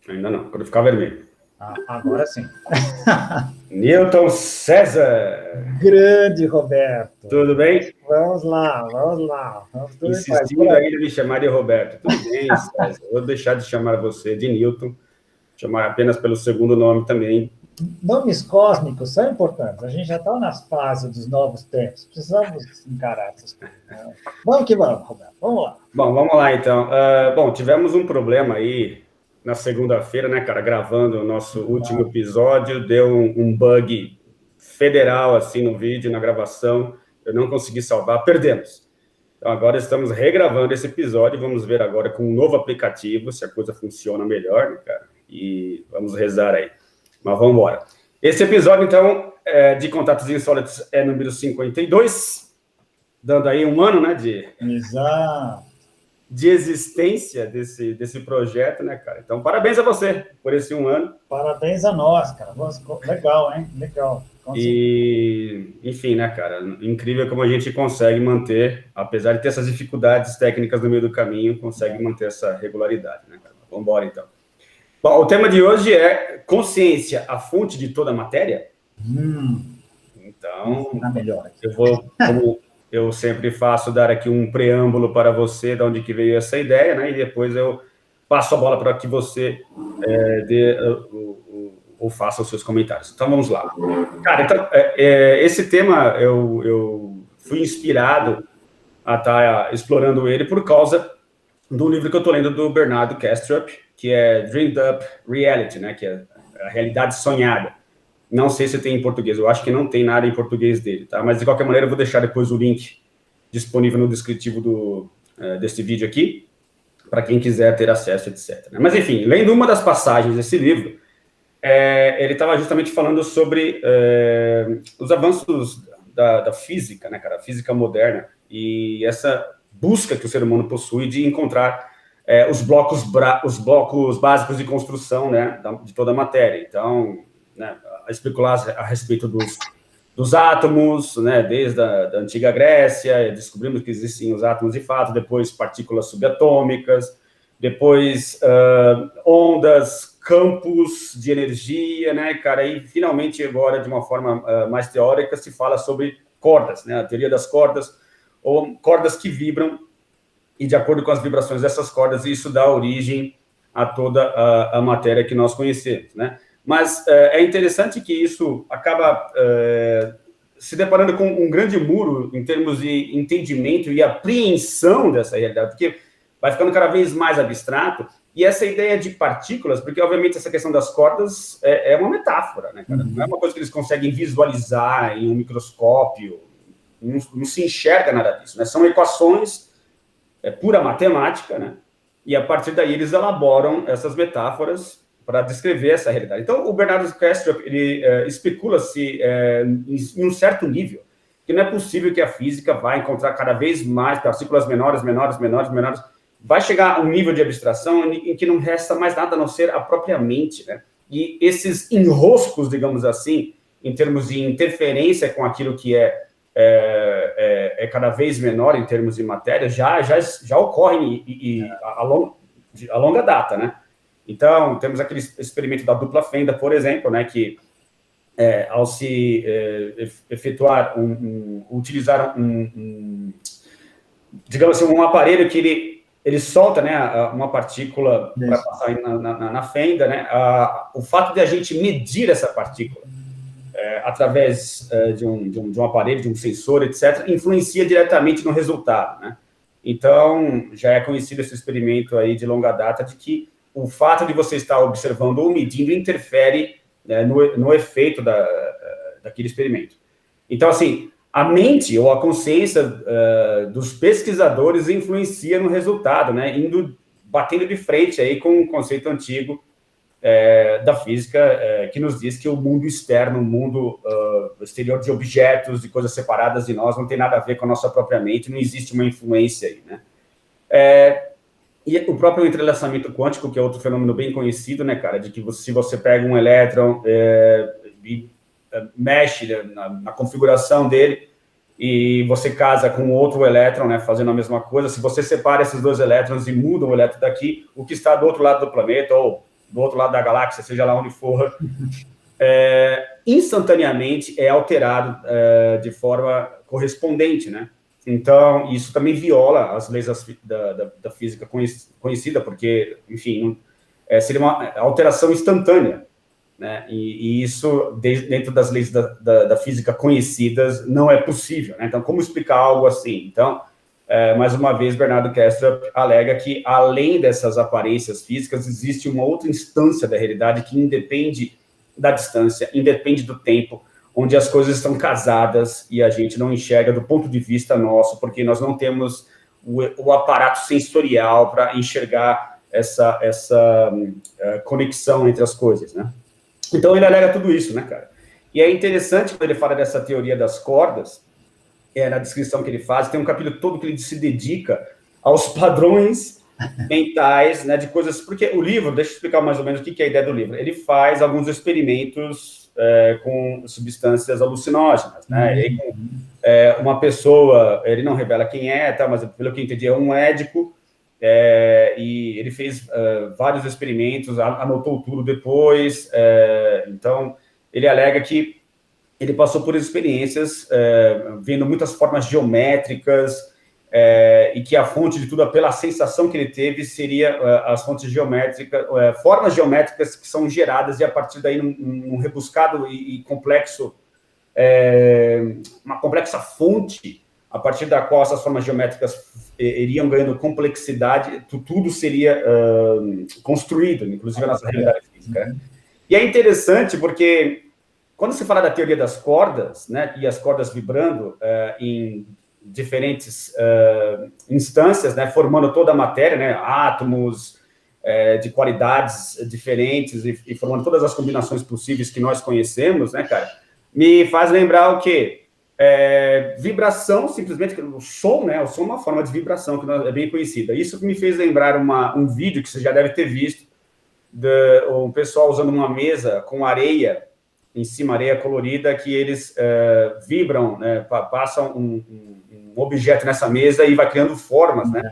Ainda não, quando ficar vermelho. Agora sim. Newton César. Grande Roberto. Tudo bem? Vamos lá. Vamos tudo em paz. Insistindo aí de me chamar de Roberto. Tudo bem, César. Vou deixar de chamar você de Newton, chamar apenas pelo segundo nome também. Nomes cósmicos são importantes. A gente já está na fase dos novos tempos. Precisamos encarar essas coisas. Vamos que vamos, Roberto. Vamos lá. Bom, vamos lá, então. Bom, tivemos um problema aí na segunda-feira, né, cara? Gravando o nosso último episódio. Deu um bug federal, assim, no vídeo, na gravação. Eu não consegui salvar. Perdemos. Então, agora estamos regravando esse episódio. Vamos ver agora com um novo aplicativo se a coisa funciona melhor, né, cara? E vamos rezar aí. Mas vamos embora. Esse episódio, então, de Contatos Insólitos é número 52, dando aí um ano, né, Exato. de existência desse projeto, né, cara? Então, parabéns a você por esse um ano. Parabéns a nós, cara. Legal, hein? Legal. E, enfim, né, cara? Incrível como a gente consegue manter, apesar de ter essas dificuldades técnicas no meio do caminho, consegue manter essa regularidade, né, cara? Vamos embora, então. Bom, o tema de hoje é consciência, a fonte de toda a matéria. Então, melhor. eu vou, como eu sempre faço, dar aqui um preâmbulo para você, de onde que veio essa ideia, né? E depois eu passo a bola para que você dê ou faça os seus comentários. Então, vamos lá. Cara, então, esse tema eu fui inspirado a estar explorando ele por causa do livro que eu estou lendo do Bernardo Kastrup, que é Dreamed Up Reality, né? Que é a realidade sonhada. Não sei se tem em português, eu acho que não tem nada em português dele, tá? Mas, de qualquer maneira, eu vou deixar depois o link disponível no descritivo desse vídeo aqui, para quem quiser ter acesso, etc. Mas, enfim, lendo uma das passagens desse livro, ele estava justamente falando sobre os avanços da física, né, cara? A física moderna, e essa busca que o ser humano possui de encontrar os blocos básicos de construção, né, de toda a matéria. Então, né, a especular a respeito dos átomos, né, desde a antiga Grécia, descobrimos que existem os átomos de fato, depois partículas subatômicas, depois ondas, campos de energia, né, cara, e finalmente agora, de uma forma mais teórica, se fala sobre cordas, né, a teoria das cordas, ou cordas que vibram, e de acordo com as vibrações dessas cordas, isso dá origem a toda a matéria que nós conhecemos, né. Mas é interessante que isso acaba se deparando com um grande muro em termos de entendimento e apreensão dessa realidade, porque vai ficando cada vez mais abstrato, e essa ideia de partículas, porque, obviamente, essa questão das cordas é uma metáfora, né, cara? Não é uma coisa que eles conseguem visualizar em um microscópio, não se enxerga nada disso, né? São equações, pura matemática, né? E, a partir daí, eles elaboram essas metáforas para descrever essa realidade. Então, o Bernardo Kastrup, ele especula-se em um certo nível, que não é possível que a física vá encontrar cada vez mais partículas menores, vai chegar a um nível de abstração em que não resta mais nada a não ser a própria mente, né? E esses enroscos, digamos assim, em termos de interferência com aquilo que é cada vez menor em termos de matéria, já ocorrem a longa data, né? Então, temos aquele experimento da dupla fenda, por exemplo, né, que ao se utilizar digamos assim, um aparelho que ele solta, né, uma partícula para passar na fenda, né, o fato de a gente medir essa partícula através de um aparelho, de um sensor, etc., influencia diretamente no resultado, né? Então, já é conhecido esse experimento aí de longa data de que o fato de você estar observando ou medindo interfere no efeito daquele experimento. Então, assim, a mente ou a consciência dos pesquisadores influencia no resultado, né? Batendo de frente aí com um conceito antigo da física que nos diz que o mundo externo, o mundo exterior de objetos, de coisas separadas de nós, não tem nada a ver com a nossa própria mente, não existe uma influência aí, né? E o próprio entrelaçamento quântico, que é outro fenômeno bem conhecido, né, cara, de que se você pega um elétron e mexe na configuração dele e você casa com outro elétron, né, fazendo a mesma coisa, se você separa esses dois elétrons e muda o elétron daqui, o que está do outro lado do planeta, ou do outro lado da galáxia, seja lá onde for, instantaneamente é alterado de forma correspondente, né? Então, isso também viola as leis da física conhecida, porque, enfim, seria uma alteração instantânea, né? E isso, dentro das leis da física conhecidas, não é possível, né? Então, como explicar algo assim? Então, mais uma vez, Bernardo Kastrup alega que, além dessas aparências físicas, existe uma outra instância da realidade que independe da distância, independe do tempo, onde as coisas estão casadas e a gente não enxerga do ponto de vista nosso, porque nós não temos o aparato sensorial para enxergar essa conexão entre as coisas, né? Então, ele alega tudo isso, né, cara? E é interessante quando ele fala dessa teoria das cordas, na descrição que ele faz, tem um capítulo todo que ele se dedica aos padrões mentais, né, de coisas, porque o livro, deixa eu explicar mais ou menos o que é a ideia do livro, ele faz alguns experimentos com substâncias alucinógenas, né, e com, uma pessoa, ele não revela quem é, tá, mas pelo que eu entendi é um médico, e ele fez vários experimentos, anotou tudo depois, então ele alega que ele passou por experiências vendo muitas formas geométricas, e que a fonte de tudo, pela sensação que ele teve, seria as fontes geométricas, formas geométricas que são geradas, e a partir daí num rebuscado e complexo, uma complexa fonte, a partir da qual essas formas geométricas iriam ganhando complexidade, tudo seria construído, inclusive a nossa realidade física. E é interessante porque, quando se fala da teoria das cordas, né, e as cordas vibrando em diferentes instâncias, né, formando toda a matéria, né, átomos de qualidades diferentes e formando todas as combinações possíveis que nós conhecemos, né, cara, me faz lembrar o quê? Vibração, simplesmente, o som, né, o som é uma forma de vibração que é bem conhecida. Isso me fez lembrar um vídeo que você já deve ter visto, um pessoal usando uma mesa com areia, em cima, areia colorida, que eles vibram, né, passam um objeto nessa mesa e vai criando formas, né?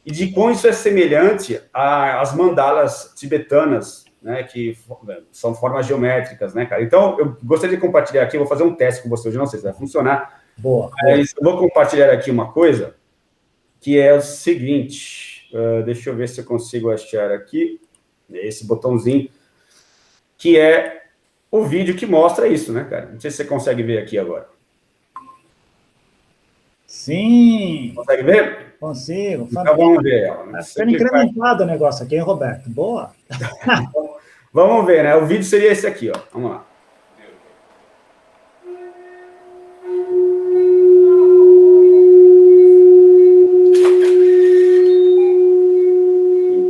E de como isso é semelhante às mandalas tibetanas, né, que são formas geométricas, né, cara? Então, eu gostaria de compartilhar aqui, eu vou fazer um teste com você hoje, não sei se vai funcionar. Boa. Mas eu vou compartilhar aqui uma coisa, que é o seguinte, deixa eu ver se eu consigo achar aqui, esse botãozinho, que é o vídeo que mostra isso, né, cara? Não sei se você consegue ver aqui agora. Sim. Consegue ver? Consigo. Então vamos ver. Está ficando incrementado o negócio aqui, hein, Roberto? Boa. Então, vamos ver, né? O vídeo seria esse aqui, ó. Vamos lá.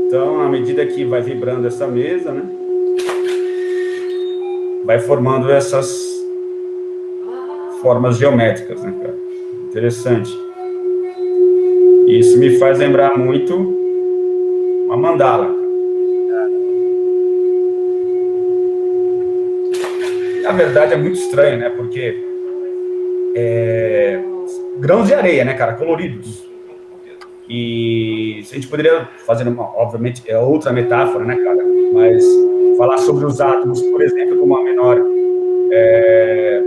Então, à medida que vai vibrando essa mesa, né, vai formando essas formas geométricas, né, cara? Interessante. Isso me faz lembrar muito uma mandala. Na verdade, é muito estranho, né? Porque grãos de areia, né, cara? Coloridos. E a gente poderia fazer, obviamente, outra metáfora, né, cara? Mas falar sobre os átomos, por exemplo, como a menor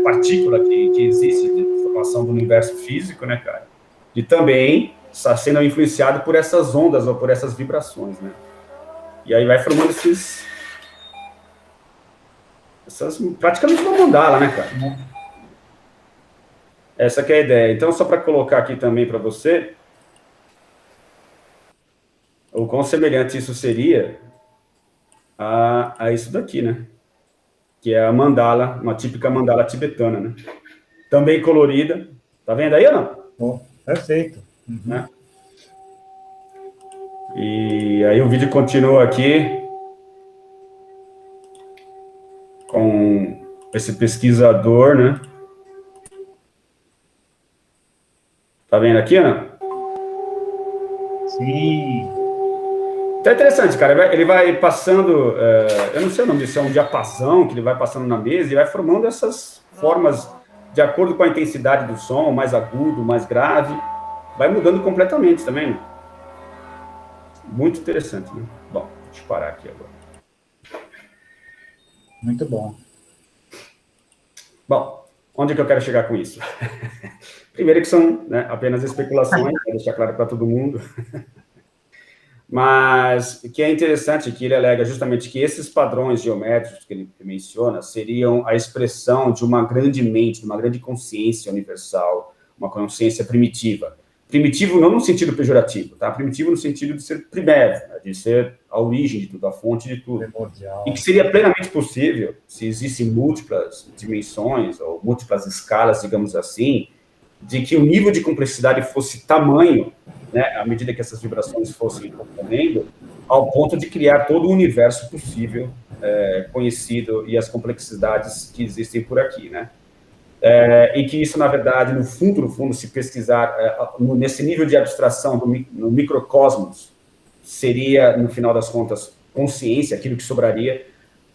partícula que existe de formação do universo físico, né, cara? E também está sendo influenciado por essas ondas ou por essas vibrações, né? E aí vai formando praticamente uma mandala, né, cara? Essa que é a ideia. Então, só para colocar aqui também para você, o quão semelhante isso seria a isso daqui, né? Que é a mandala, uma típica mandala tibetana, né? Também colorida. Tá vendo aí ou não? Oh, perfeito. Uhum. Né? E aí o vídeo continua aqui com esse pesquisador, né? Tá vendo aqui, Ana? Sim. Então é interessante, cara. Ele vai passando, eu não sei o nome disso, é um diapasão que ele vai passando na mesa e vai formando essas formas de acordo com a intensidade do som, mais agudo, mais grave. Vai mudando completamente, tá vendo? Muito interessante, né? Bom, deixa eu parar aqui agora. Muito bom. Bom, onde que eu quero chegar com isso? Primeiro que são, né, apenas especulações, para deixar claro para todo mundo. Mas o que é interessante é que ele alega justamente que esses padrões geométricos que ele menciona seriam a expressão de uma grande mente, de uma grande consciência universal, uma consciência primitiva. Primitivo não no sentido pejorativo, tá? Primitivo no sentido de ser primério, né? De ser a origem de tudo, a fonte de tudo. Primordial. E que seria plenamente possível, se existem múltiplas dimensões ou múltiplas escalas, digamos assim, de que o nível de complexidade fosse tamanho, né, à medida que essas vibrações fossem ocorrendo, ao ponto de criar todo o universo possível, conhecido, e as complexidades que existem por aqui, né? E que isso, na verdade, no fundo, se pesquisar nesse nível de abstração no microcosmos, seria, no final das contas, consciência, aquilo que sobraria.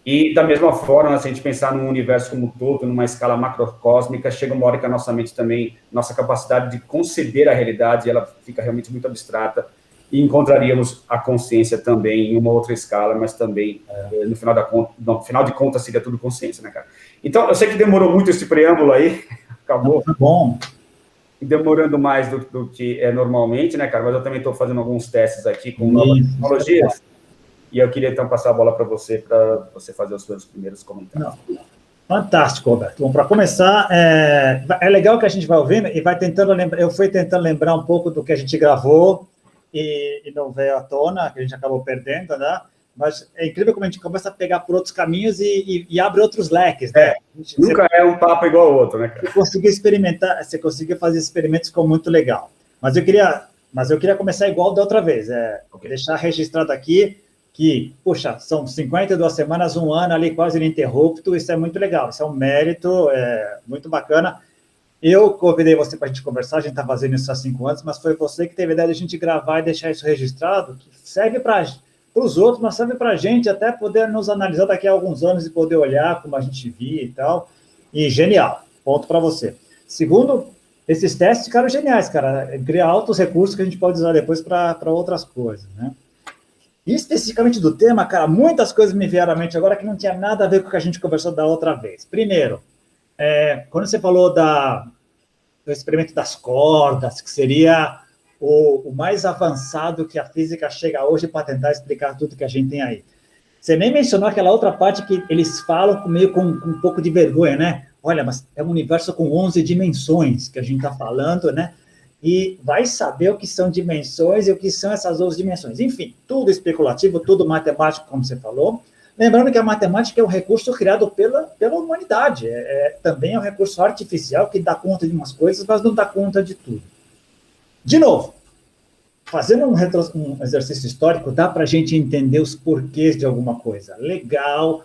E, da mesma forma, se a gente pensar num universo como um todo, numa escala macrocósmica, chega uma hora que a nossa mente também, nossa capacidade de conceber a realidade, ela fica realmente muito abstrata, e encontraríamos a consciência também em uma outra escala, mas também, no final de contas, seria tudo consciência, né, cara? Então, eu sei que demorou muito esse preâmbulo aí, acabou bom. Demorando mais do que é normalmente, né, cara? Mas eu também estou fazendo alguns testes aqui com novas tecnologias. E eu queria, então, passar a bola para você fazer os seus primeiros comentários. Não. Fantástico, Roberto. Bom, para começar, é legal que a gente vai ouvindo e vai tentando lembrar. Eu fui tentando lembrar um pouco do que a gente gravou e não veio à tona, que a gente acabou perdendo, né? Mas é incrível como a gente começa a pegar por outros caminhos e abre outros leques, né? Nunca é um papo igual ao outro, né, cara? Você conseguiu fazer experimentos com muito legal. Mas eu queria começar igual da outra vez. Deixar registrado aqui que, puxa, são 52 semanas, um ano ali quase ininterrupto, isso é muito legal, isso é um mérito, muito bacana. Eu convidei você para a gente conversar, a gente está fazendo isso há 5 anos, mas foi você que teve a ideia de a gente gravar e deixar isso registrado, que serve para os outros, mas serve para a gente até poder nos analisar daqui a alguns anos e poder olhar como a gente via e tal. E genial, ponto para você. Segundo, esses testes ficaram geniais, cara, criar altos recursos que a gente pode usar depois para outras coisas, né? E especificamente do tema, cara, muitas coisas me vieram à mente agora que não tinha nada a ver com o que a gente conversou da outra vez. Primeiro, quando você falou do experimento das cordas, que seria o mais avançado que a física chega hoje para tentar explicar tudo que a gente tem aí. Você nem mencionou aquela outra parte que eles falam meio com um pouco de vergonha, né? Olha, mas é um universo com 11 dimensões que a gente está falando, né? E vai saber o que são dimensões e o que são essas 11 dimensões. Enfim, tudo especulativo, tudo matemático, como você falou. Lembrando que a matemática é um recurso criado pela humanidade. Também é um recurso artificial que dá conta de umas coisas, mas não dá conta de tudo. De novo, fazendo um exercício histórico, dá para a gente entender os porquês de alguma coisa. Legal.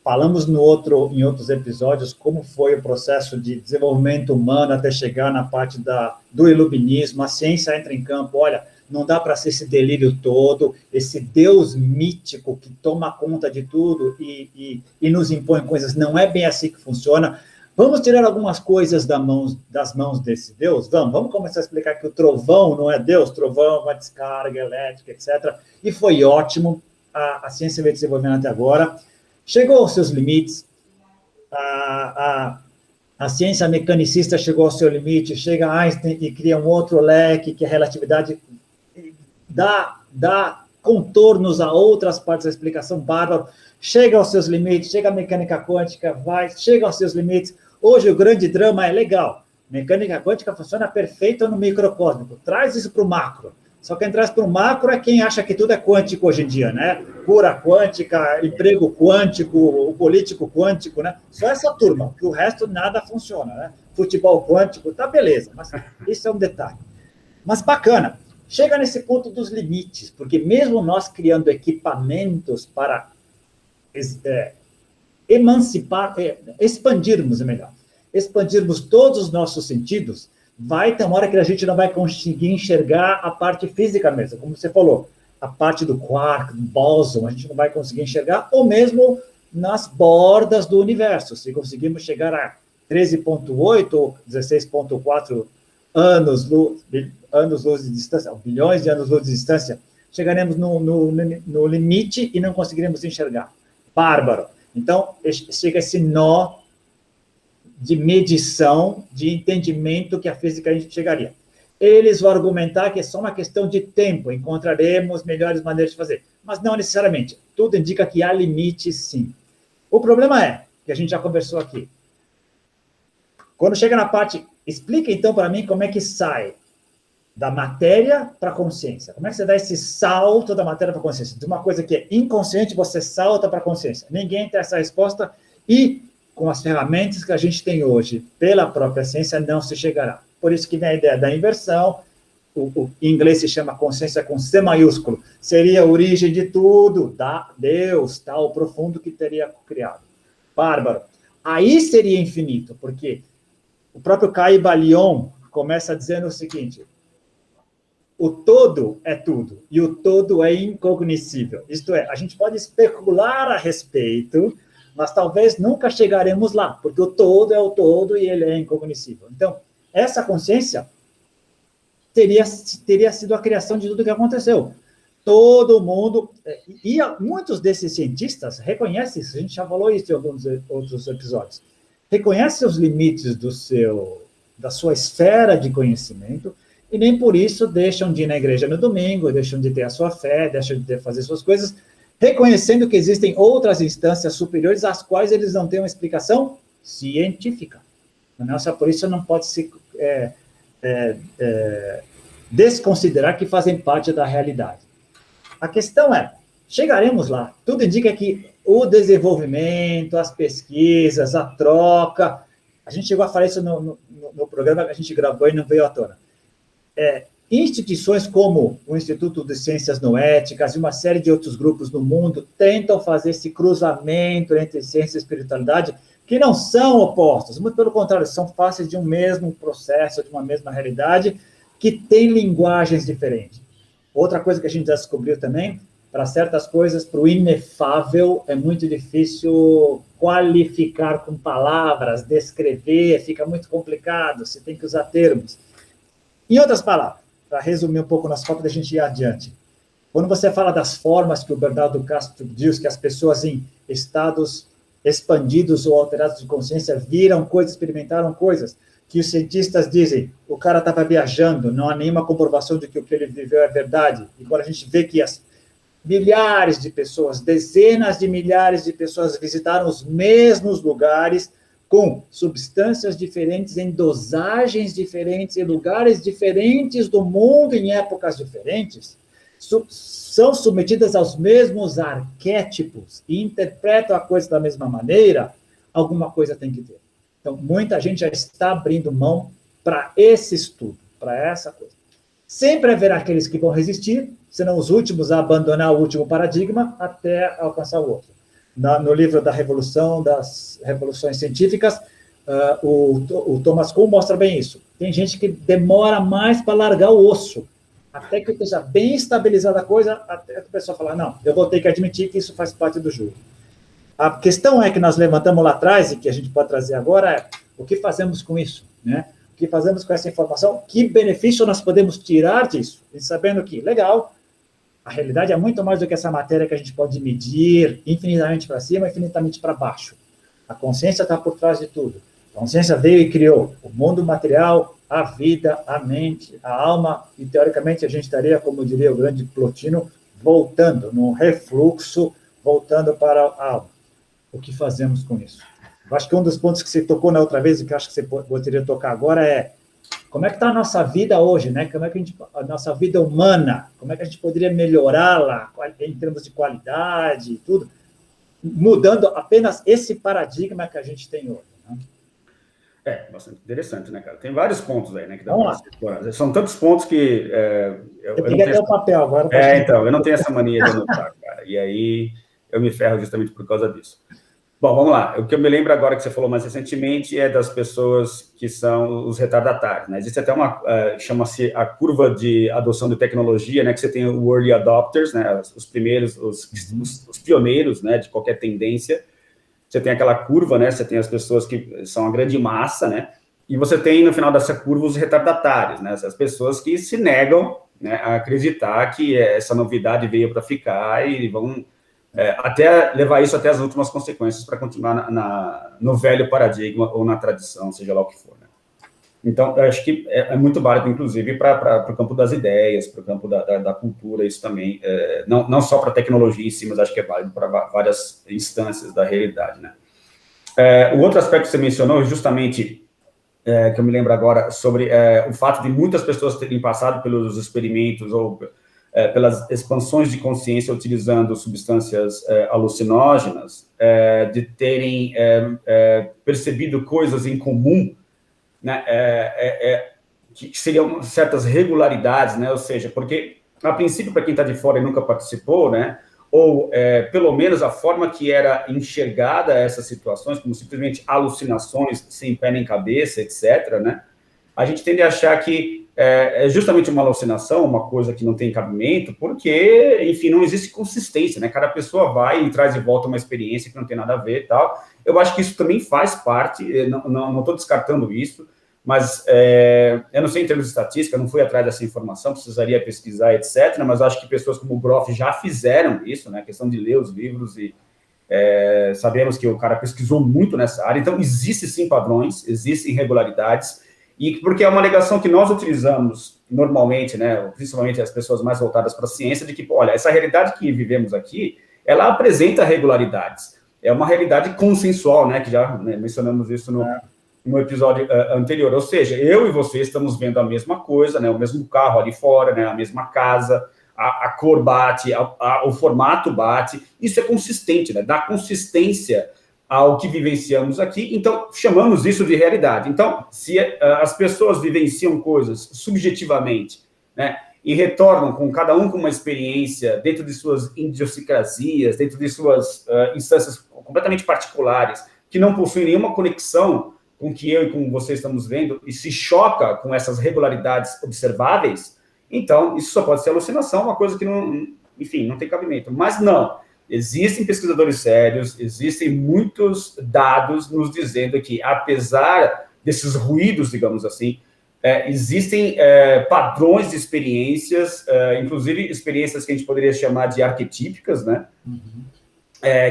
Falamos em outros episódios como foi o processo de desenvolvimento humano até chegar na parte do iluminismo. A ciência entra em campo, olha, não dá para ser esse delírio todo, esse Deus mítico que toma conta de tudo e nos impõe coisas. Não é bem assim que funciona. Vamos tirar algumas coisas das mãos desse Deus? Vamos começar a explicar que o trovão não é Deus, trovão é uma descarga elétrica, etc. E foi ótimo, a ciência veio desenvolvendo até agora. Chegou aos seus limites, a ciência mecanicista chegou ao seu limite, chega Einstein e cria um outro leque, que é a relatividade, dá contornos a outras partes da explicação bárbara, chega aos seus limites, chega a mecânica quântica, chega aos seus limites. Hoje o grande drama é legal, mecânica quântica funciona perfeito no microcósmico, traz isso para o macro. Só quem traz para o macro é quem acha que tudo é quântico hoje em dia, né? Cura quântica, emprego quântico, o político quântico, né? Só essa turma, que o resto nada funciona, né? Futebol quântico, tá beleza, mas isso é um detalhe. Mas bacana, chega nesse ponto dos limites, porque mesmo nós criando equipamentos para expandirmos todos os nossos sentidos, vai ter uma hora que a gente não vai conseguir enxergar a parte física mesmo, como você falou, a parte do quark, do bóson, a gente não vai conseguir enxergar, ou mesmo nas bordas do universo. Se conseguirmos chegar a 13,8 ou 16,4 anos-luz de distância, bilhões de anos-luz de distância, chegaremos no limite e não conseguiremos enxergar. Bárbaro. Então, chega esse nó de medição, de entendimento que a física a gente chegaria. Eles vão argumentar que é só uma questão de tempo, encontraremos melhores maneiras de fazer. Mas não necessariamente. Tudo indica que há limites, sim. O problema é, que a gente já conversou aqui, quando chega na parte, explica então para mim como é que sai da matéria para a consciência. Como é que você dá esse salto da matéria para a consciência? De uma coisa que é inconsciente, você salta para a consciência. Ninguém tem essa resposta e, com as ferramentas que a gente tem hoje, pela própria ciência, não se chegará. Por isso que vem a ideia da inversão, em inglês se chama consciência com C maiúsculo, seria a origem de tudo, da Deus, tal profundo que teria criado. Bárbaro. Aí seria infinito, porque o próprio Caibalion começa dizendo o seguinte: o todo é tudo, e o todo é incognoscível. Isto é, a gente pode especular a respeito, mas talvez nunca chegaremos lá, porque o todo é o todo e ele é incognoscível. Então, essa consciência teria sido a criação de tudo que aconteceu. Todo mundo, e muitos desses cientistas reconhecem isso, a gente já falou isso em alguns outros episódios, reconhecem os limites da sua esfera de conhecimento, e nem por isso deixam de ir na igreja no domingo, deixam de ter a sua fé, deixam de fazer suas coisas, reconhecendo que existem outras instâncias superiores às quais eles não têm uma explicação científica. Nossa, por isso não pode se desconsiderar que fazem parte da realidade. A questão é, chegaremos lá. Tudo indica que o desenvolvimento, as pesquisas, a troca, a gente chegou a falar isso no programa que a gente gravou e não veio à tona. Instituições como o Instituto de Ciências Noéticas e uma série de outros grupos no mundo tentam fazer esse cruzamento entre ciência e espiritualidade, que não são opostos, muito pelo contrário, são faces de um mesmo processo, de uma mesma realidade, que tem linguagens diferentes. Outra coisa que a gente já descobriu também, para certas coisas, para o inefável, é muito difícil qualificar com palavras, descrever, fica muito complicado, você tem que usar termos. Em outras palavras, para resumir um pouco nosso papo da gente ir adiante, quando você fala das formas que o Bernardo Castro diz que as pessoas em estados expandidos ou alterados de consciência viram coisas, experimentaram coisas, que os cientistas dizem, o cara estava viajando, não há nenhuma comprovação de que o que ele viveu é verdade. E quando a gente vê que as milhares de pessoas, dezenas de milhares de pessoas visitaram os mesmos lugares, com substâncias diferentes, em dosagens diferentes, em lugares diferentes do mundo, em épocas diferentes, são submetidas aos mesmos arquétipos e interpretam a coisa da mesma maneira, alguma coisa tem que ter. Então, muita gente já está abrindo mão para esse estudo, para essa coisa. Sempre haverá aqueles que vão resistir, serão os últimos a abandonar o último paradigma até alcançar o outro. No livro da Revolução, das Revoluções Científicas, o Thomas Kuhn mostra bem isso. Tem gente que demora mais para largar o osso, até que esteja bem estabilizada a coisa, até que a pessoa fala, não, eu vou ter que admitir que isso faz parte do jogo. A questão é que nós levantamos lá atrás, e que a gente pode trazer agora, é o que fazemos com isso, né? O que fazemos com essa informação? Que benefício nós podemos tirar disso? E sabendo que, legal, a realidade é muito mais do que essa matéria que a gente pode medir infinitamente para cima, infinitamente para baixo. A consciência está por trás de tudo. A consciência veio e criou o mundo material, a vida, a mente, a alma, e teoricamente a gente estaria, como diria o grande Plotino, voltando, num refluxo, voltando para a alma. O que fazemos com isso? Eu acho que um dos pontos que você tocou na outra vez, e que eu acho que você poderia tocar agora, é como é que está a nossa vida hoje, né? Como é que a nossa vida humana, como é que a gente poderia melhorá-la em termos de qualidade e tudo, mudando apenas esse paradigma que a gente tem hoje, né? Bastante interessante, né, cara? Tem vários pontos aí, né? Que dá Vamos lá. explorar. São tantos pontos que... eu peguei até o papel agora. Então, eu não tenho essa mania de anotar, cara. E aí eu me ferro justamente por causa disso. Bom, vamos lá. O que eu me lembro agora que você falou mais recentemente é das pessoas que são os retardatários, né? Existe até uma, chama-se a curva de adoção de tecnologia, né? Que você tem o early adopters, né? Os primeiros, os pioneiros, né? De qualquer tendência. Você tem aquela curva, né? Você tem as pessoas que são a grande massa, né? E você tem, no final dessa curva, os retardatários, né? As pessoas que se negam, né, a acreditar que essa novidade veio para ficar e vão até levar isso até as últimas consequências para continuar no velho paradigma ou na tradição, seja lá o que for, né? Então, eu acho que é muito válido, inclusive, para o campo das ideias, para o campo da cultura, isso também, não só para a tecnologia em si, mas acho que é válido para várias instâncias da realidade, né? O outro aspecto que você mencionou, justamente, que eu me lembro agora, sobre o fato de muitas pessoas terem passado pelos experimentos ou pelas expansões de consciência utilizando substâncias alucinógenas, de terem percebido coisas em comum, né, que seriam certas regularidades, né, ou seja, porque, a princípio, para quem está de fora e nunca participou, né, ou, pelo menos, a forma que era enxergada essas situações, como simplesmente alucinações sem pé nem cabeça, etc., né, a gente tende a achar que é justamente uma alucinação, uma coisa que não tem cabimento, porque, enfim, não existe consistência, né? Cada pessoa vai e traz de volta uma experiência que não tem nada a ver e tal. Eu acho que isso também faz parte, não estou descartando isso, mas eu não sei em termos de estatística, não fui atrás dessa informação, precisaria pesquisar, etc., mas acho que pessoas como o Groff já fizeram isso, né? A questão de ler os livros e sabemos que o cara pesquisou muito nessa área, então existem sim padrões, existem irregularidades, e porque é uma alegação que nós utilizamos normalmente, né, principalmente as pessoas mais voltadas para a ciência, de que, olha, essa realidade que vivemos aqui, ela apresenta regularidades. É uma realidade consensual, né, que já mencionamos isso no episódio anterior. Ou seja, eu e você estamos vendo a mesma coisa, né, o mesmo carro ali fora, né, a mesma casa, a cor bate, o formato bate. Isso é consistente, né, dá consistência ao que vivenciamos aqui, então chamamos isso de realidade. Então, se as pessoas vivenciam coisas subjetivamente, né, e retornam com cada um com uma experiência dentro de suas idiosincrasias, dentro de suas instâncias completamente particulares, que não possuem nenhuma conexão com o que eu e com você estamos vendo, e se choca com essas regularidades observáveis, então isso só pode ser alucinação, uma coisa que não, enfim, não tem cabimento. Mas não. Existem pesquisadores sérios, existem muitos dados nos dizendo que, apesar desses ruídos, digamos assim, existem padrões de experiências, inclusive experiências que a gente poderia chamar de arquetípicas, né?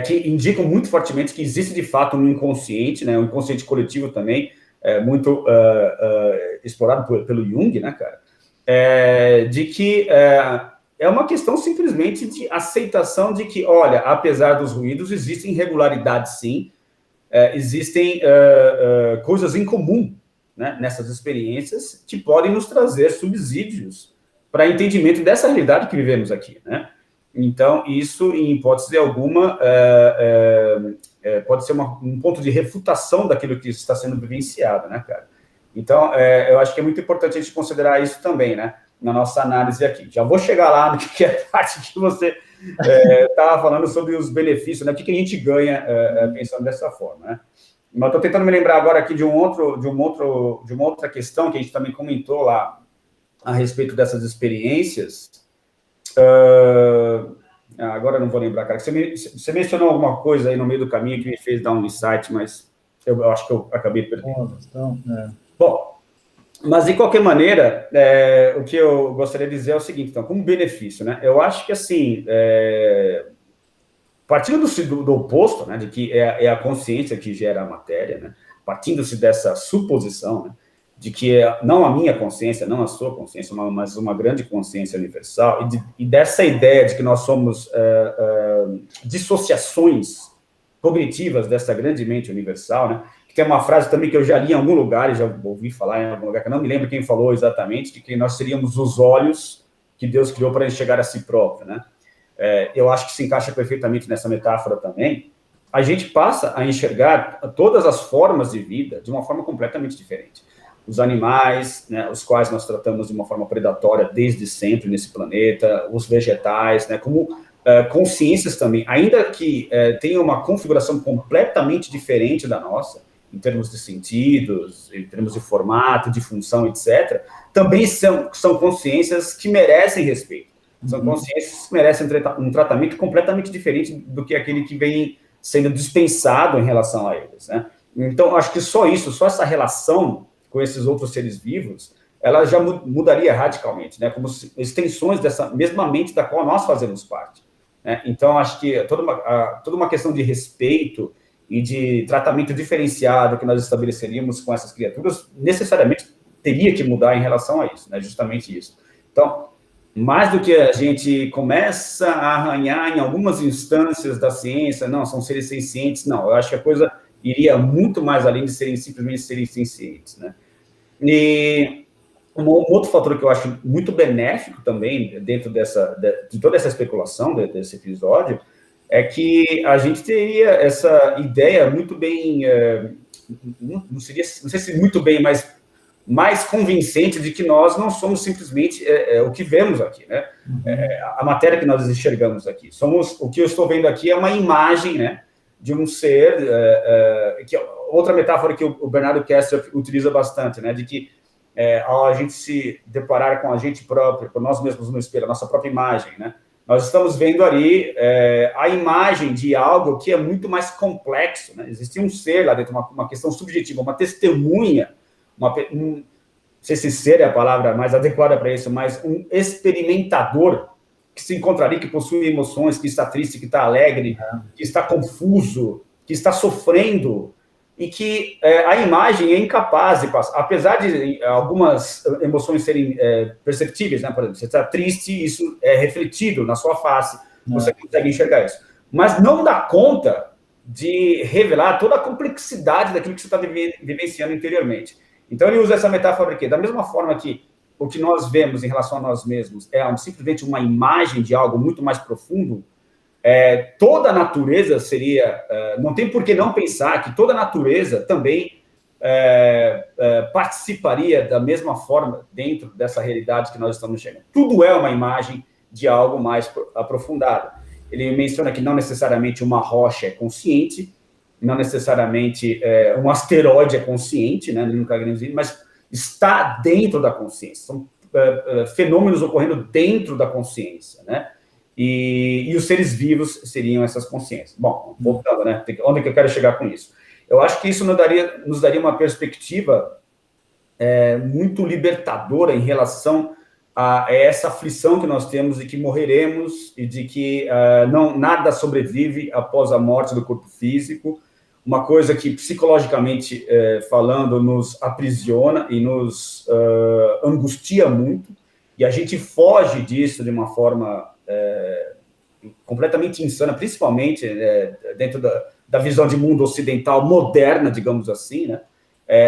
Que indicam muito fortemente que existe, de fato, um inconsciente, né? Um inconsciente coletivo também, muito explorado pelo Jung, né, cara? De que... é uma questão simplesmente de aceitação de que, olha, apesar dos ruídos, existem regularidades, sim, existem coisas em comum, né, nessas experiências que podem nos trazer subsídios para entendimento dessa realidade que vivemos aqui, né? Então, isso, em hipótese alguma, pode ser um ponto de refutação daquilo que está sendo vivenciado, né, cara? Então, eu acho que é muito importante a gente considerar isso também, né, na nossa análise aqui. Já vou chegar lá no que é a parte que você estava falando sobre os benefícios, né? O que a gente ganha pensando dessa forma, né? Mas estou tentando me lembrar agora aqui de uma outra questão que a gente também comentou lá a respeito dessas experiências. Agora eu não vou lembrar, cara. Você mencionou alguma coisa aí no meio do caminho que me fez dar um insight, mas eu acho que eu acabei perdendo. Bom, mas, de qualquer maneira, o que eu gostaria de dizer é o seguinte, então, como benefício, né? Eu acho que, assim, partindo-se do oposto, né, de que é a consciência que gera a matéria, né? Partindo-se dessa suposição, né, de que não a minha consciência, não a sua consciência, mas uma grande consciência universal, e dessa ideia de que nós somos dissociações cognitivas dessa grande mente universal, né? Tem uma frase também que eu já li em algum lugar, e já ouvi falar em algum lugar, que eu não me lembro quem falou exatamente, de que nós seríamos os olhos que Deus criou para enxergar a si próprio, né? Eu acho que se encaixa perfeitamente nessa metáfora também. A gente passa a enxergar todas as formas de vida de uma forma completamente diferente. Os animais, né, os quais nós tratamos de uma forma predatória desde sempre nesse planeta, os vegetais, né, como consciências também, ainda que tenham uma configuração completamente diferente da nossa, em termos de sentidos, em termos de formato, de função, etc., também são consciências que merecem respeito. São consciências que merecem um tratamento completamente diferente do que aquele que vem sendo dispensado em relação a eles, né? Então, acho que só essa relação com esses outros seres vivos, ela já mudaria radicalmente, né? Como extensões dessa mesma mente da qual nós fazemos parte. né? Então, acho que toda uma questão de respeito e de tratamento diferenciado que nós estabeleceríamos com essas criaturas, necessariamente teria que mudar em relação a isso, né? Justamente isso. Então, mais do que a gente começa a arranhar em algumas instâncias da ciência, não, são seres sencientes, não, eu acho que a coisa iria muito mais além de simplesmente seres sencientes, né? E um outro fator que eu acho muito benéfico também, dentro de toda essa especulação desse episódio, é que a gente teria essa ideia muito bem, não sei se muito bem, mas mais convincente de que nós não somos simplesmente o que vemos aqui, né? A matéria que nós enxergamos aqui. O que eu estou vendo aqui é uma imagem, né, de um ser, outra metáfora que o Bernardo Kessler utiliza bastante, né, de que ao a gente se deparar com a gente próprio, com nós mesmos no espelho, a nossa própria imagem, né, nós estamos vendo ali a imagem de algo que é muito mais complexo, né? Existe um ser lá dentro, uma questão subjetiva, uma testemunha, não sei se ser é a palavra mais adequada para isso, mas um experimentador que se encontraria, que possui emoções, que está triste, que está alegre, que está confuso, que está sofrendo, e que a imagem é incapaz de passar. Apesar de algumas emoções serem perceptíveis, né? Por exemplo, você está triste, isso é refletido na sua face, você consegue enxergar isso. Mas não dá conta de revelar toda a complexidade daquilo que você está vivenciando interiormente. Então, ele usa essa metáfora aqui. Da mesma forma que o que nós vemos em relação a nós mesmos é simplesmente uma imagem de algo muito mais profundo, toda a natureza seria... não tem por que não pensar que toda a natureza também participaria da mesma forma dentro dessa realidade que nós estamos chegando. Tudo é uma imagem de algo mais aprofundado. Ele menciona que não necessariamente uma rocha é consciente, não necessariamente um asteroide é consciente, né, mas está dentro da consciência. São fenômenos ocorrendo dentro da consciência, né? E os seres vivos seriam essas consciências. Bom, voltando, né? Onde que eu quero chegar com isso? Eu acho que isso nos daria uma perspectiva muito libertadora em relação a essa aflição que nós temos de que morreremos e de que nada sobrevive após a morte do corpo físico, uma coisa que, psicologicamente falando, nos aprisiona e nos angustia muito, e a gente foge disso de uma forma completamente insana, principalmente dentro da visão de mundo ocidental moderna, digamos assim, né?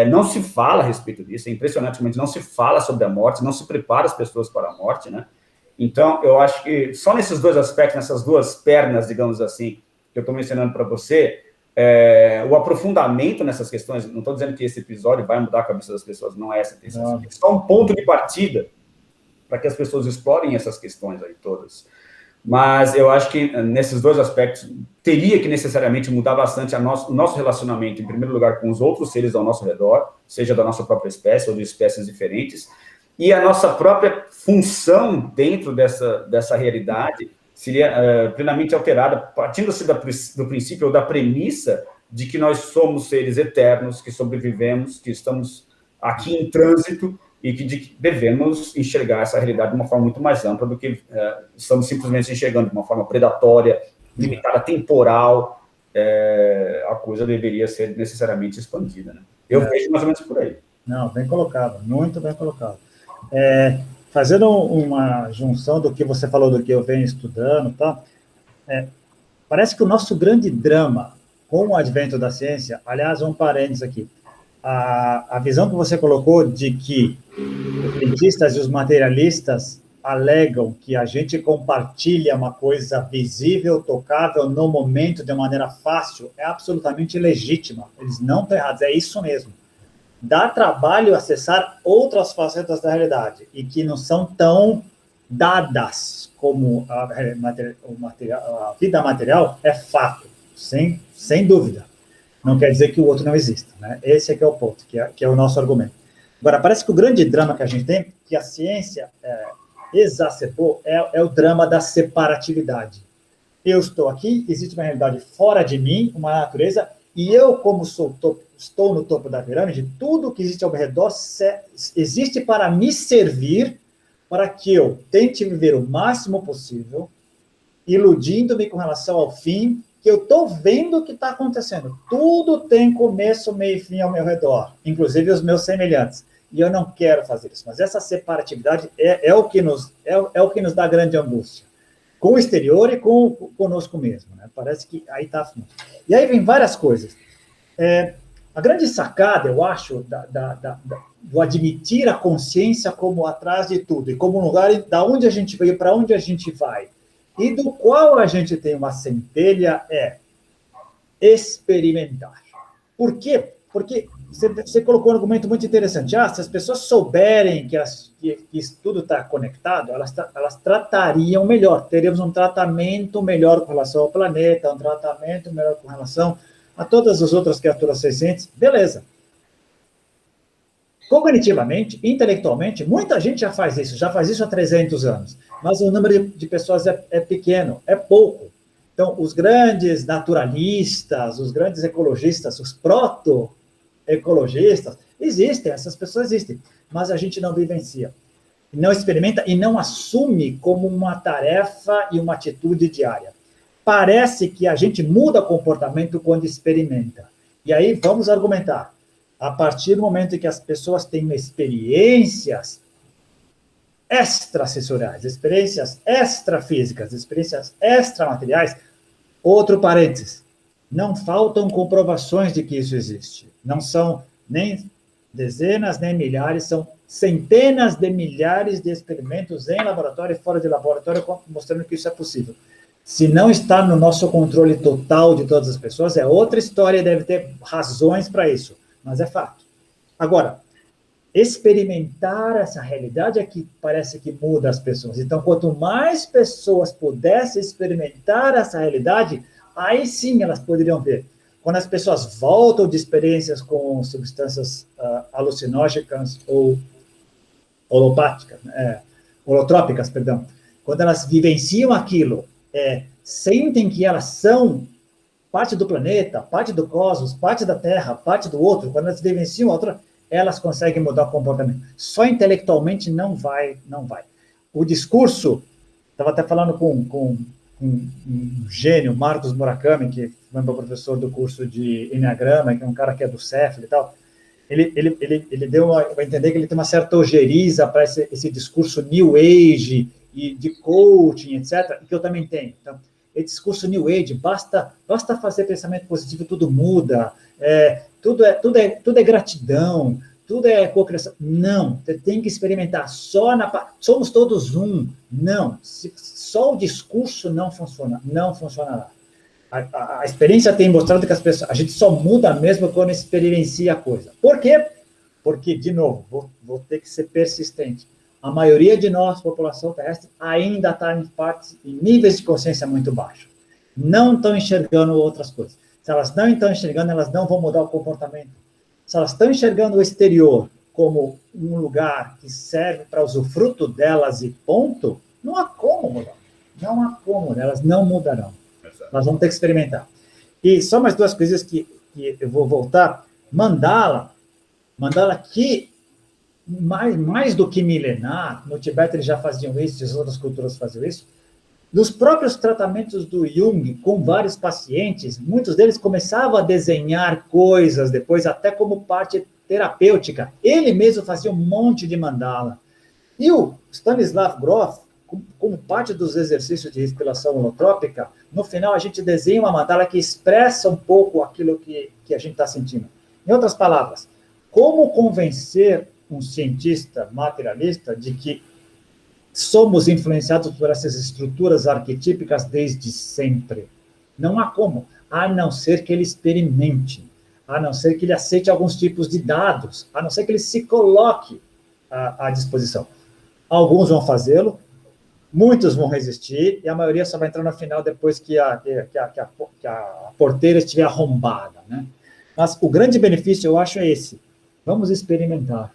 Não se fala a respeito disso, é impressionantemente, não se fala sobre a morte, não se prepara as pessoas para a morte, né? Então, eu acho que só nesses dois aspectos, nessas duas pernas, digamos assim, que eu estou mencionando para você, o aprofundamento nessas questões, não estou dizendo que esse episódio vai mudar a cabeça das pessoas, não é essa a intenção, é só um ponto de partida para que as pessoas explorem essas questões aí todas. Mas eu acho que nesses dois aspectos teria que necessariamente mudar bastante o nosso relacionamento, em primeiro lugar, com os outros seres ao nosso redor, seja da nossa própria espécie ou de espécies diferentes, e a nossa própria função dentro dessa realidade seria plenamente alterada, partindo-se do princípio ou da premissa de que nós somos seres eternos, que sobrevivemos, que estamos aqui em trânsito, e que devemos enxergar essa realidade de uma forma muito mais ampla do que estamos simplesmente enxergando de uma forma predatória, limitada, temporal. A coisa deveria ser necessariamente expandida, né? Eu vejo mais ou menos por aí. Não, bem colocado, muito bem colocado. Fazendo uma junção do que você falou, do que eu venho estudando, tá? Parece que o nosso grande drama com o advento da ciência, aliás, um parênteses aqui, a visão que você colocou de que os cientistas e os materialistas alegam que a gente compartilha uma coisa visível, tocável, no momento, de maneira fácil, é absolutamente legítima. Eles não estão errados, é isso mesmo. Dá trabalho acessar outras facetas da realidade e que não são tão dadas como a vida material, é fato, sem dúvida. Não quer dizer que o outro não exista, né? Esse é que é o ponto, que é o nosso argumento. Agora, parece que o grande drama que a gente tem, que a ciência exacerbou, é o drama da separatividade. Eu estou aqui, existe uma realidade fora de mim, uma natureza, e eu, como estou no topo da pirâmide, tudo que existe ao meu redor existe para me servir, para que eu tente viver o máximo possível iludindo-me com relação ao fim, que eu estou vendo o que está acontecendo. Tudo tem começo, meio e fim ao meu redor, inclusive os meus semelhantes. E eu não quero fazer isso. Mas essa separatividade é o que nos dá grande angústia. Com o exterior e conosco mesmo. Né? Parece que aí está... E aí vem várias coisas. A grande sacada, eu acho, do admitir a consciência como atrás de tudo, e como um lugar da onde a gente veio, para onde a gente vai, e do qual a gente tem uma centelha, é experimentar. Por quê? Porque você colocou um argumento muito interessante. Se as pessoas souberem que isso tudo está conectado, elas tratariam melhor. Teríamos um tratamento melhor com relação ao planeta, um tratamento melhor com relação a todas as outras criaturas sencientes. Beleza. Cognitivamente, intelectualmente, muita gente já faz isso há 300 anos, mas o número de pessoas é pequeno, é pouco. Então, os grandes naturalistas, os grandes ecologistas, os proto-ecologistas, existem, essas pessoas existem, mas a gente não vivencia, não experimenta e não assume como uma tarefa e uma atitude diária. Parece que a gente muda comportamento quando experimenta. E aí, vamos argumentar. A partir do momento em que as pessoas têm experiências extrasensoriais, experiências extrafísicas, experiências extramateriais, outro parênteses, não faltam comprovações de que isso existe. Não são nem dezenas, nem milhares, são centenas de milhares de experimentos em laboratório e fora de laboratório mostrando que isso é possível. Se não está no nosso controle total de todas as pessoas, é outra história, deve ter razões para isso. Mas é fato. Agora, experimentar essa realidade é que parece que muda as pessoas. Então, quanto mais pessoas pudessem experimentar essa realidade, aí sim elas poderiam ver. Quando as pessoas voltam de experiências com substâncias alucinógenas ou holotrópicas, perdão, quando elas vivenciam aquilo, sentem que elas são parte do planeta, parte do cosmos, parte da Terra, parte do outro, quando elas vivenciam outra, elas conseguem mudar o comportamento. Só intelectualmente não vai. O discurso, estava até falando com um gênio, Marcos Murakami, que foi meu professor do curso de Enneagrama, que é um cara que é do Cefalo e tal, ele deu a entender que ele tem uma certa ojeriza para esse discurso New Age e de coaching, etc., que eu também tenho. Então, esse discurso New Age, basta fazer pensamento positivo, tudo muda, tudo é gratidão, tudo é cocriação. Não, você tem que experimentar. Somos todos um. Não, só o discurso não funcionará. A experiência tem mostrado que a gente só muda mesmo quando experiencia a coisa. Por quê? Porque, de novo, vou ter que ser persistente. A maioria de nós, população terrestre, ainda está em níveis de consciência muito baixos. Não estão enxergando outras coisas. Se elas não estão enxergando, elas não vão mudar o comportamento. Se elas estão enxergando o exterior como um lugar que serve para usufruto delas e ponto, não há como mudar. Não há como, elas não mudarão. Nós vamos ter que experimentar. E só mais duas coisas que eu vou voltar. Mandala que mais do que milenar, no Tibete eles já faziam isso, as outras culturas faziam isso, nos próprios tratamentos do Jung, com vários pacientes, muitos deles começavam a desenhar coisas, depois até como parte terapêutica. Ele mesmo fazia um monte de mandala. E o Stanislav Grof, como parte dos exercícios de respiração holotrópica, no final a gente desenha uma mandala que expressa um pouco aquilo que a gente está sentindo. Em outras palavras, como convencer um cientista materialista de que somos influenciados por essas estruturas arquetípicas desde sempre? Não há como, a não ser que ele experimente, a não ser que ele aceite alguns tipos de dados, a não ser que ele se coloque à disposição. Alguns vão fazê-lo, muitos vão resistir, e a maioria só vai entrar no final depois que a porteira estiver arrombada, né? Mas o grande benefício, eu acho, é esse. Vamos experimentar.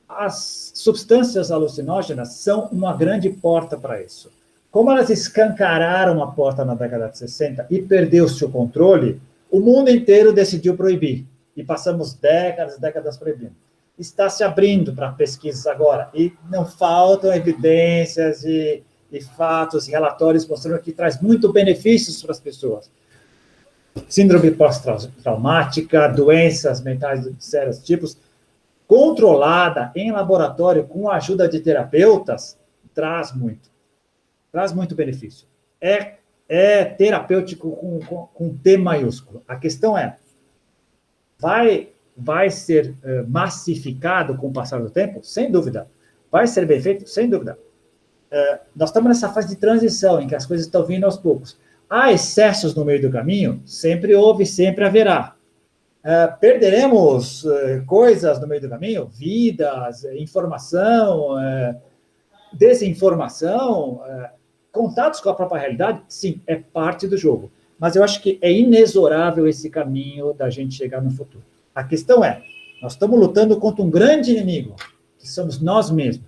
As substâncias alucinógenas são uma grande porta para isso. Como elas escancararam a porta na década de 60 e perdeu-se o controle, o mundo inteiro decidiu proibir. E passamos décadas proibindo. Está se abrindo para pesquisas agora. E não faltam evidências e e fatos, relatórios mostrando que traz muito benefícios para as pessoas. Síndrome pós-traumática, doenças mentais de sérios tipos, controlada em laboratório com a ajuda de terapeutas, traz muito benefício. É terapêutico com T maiúsculo. A questão é, vai ser massificado com o passar do tempo? Sem dúvida. Vai ser bem feito? Sem dúvida. Nós estamos nessa fase de transição, em que as coisas estão vindo aos poucos. Há excessos no meio do caminho? Sempre houve, sempre haverá. Perderemos coisas no meio do caminho? Vidas, informação, desinformação, contatos com a própria realidade? Sim, é parte do jogo. Mas eu acho que é inexorável esse caminho da gente chegar no futuro. A questão é, nós estamos lutando contra um grande inimigo, que somos nós mesmos.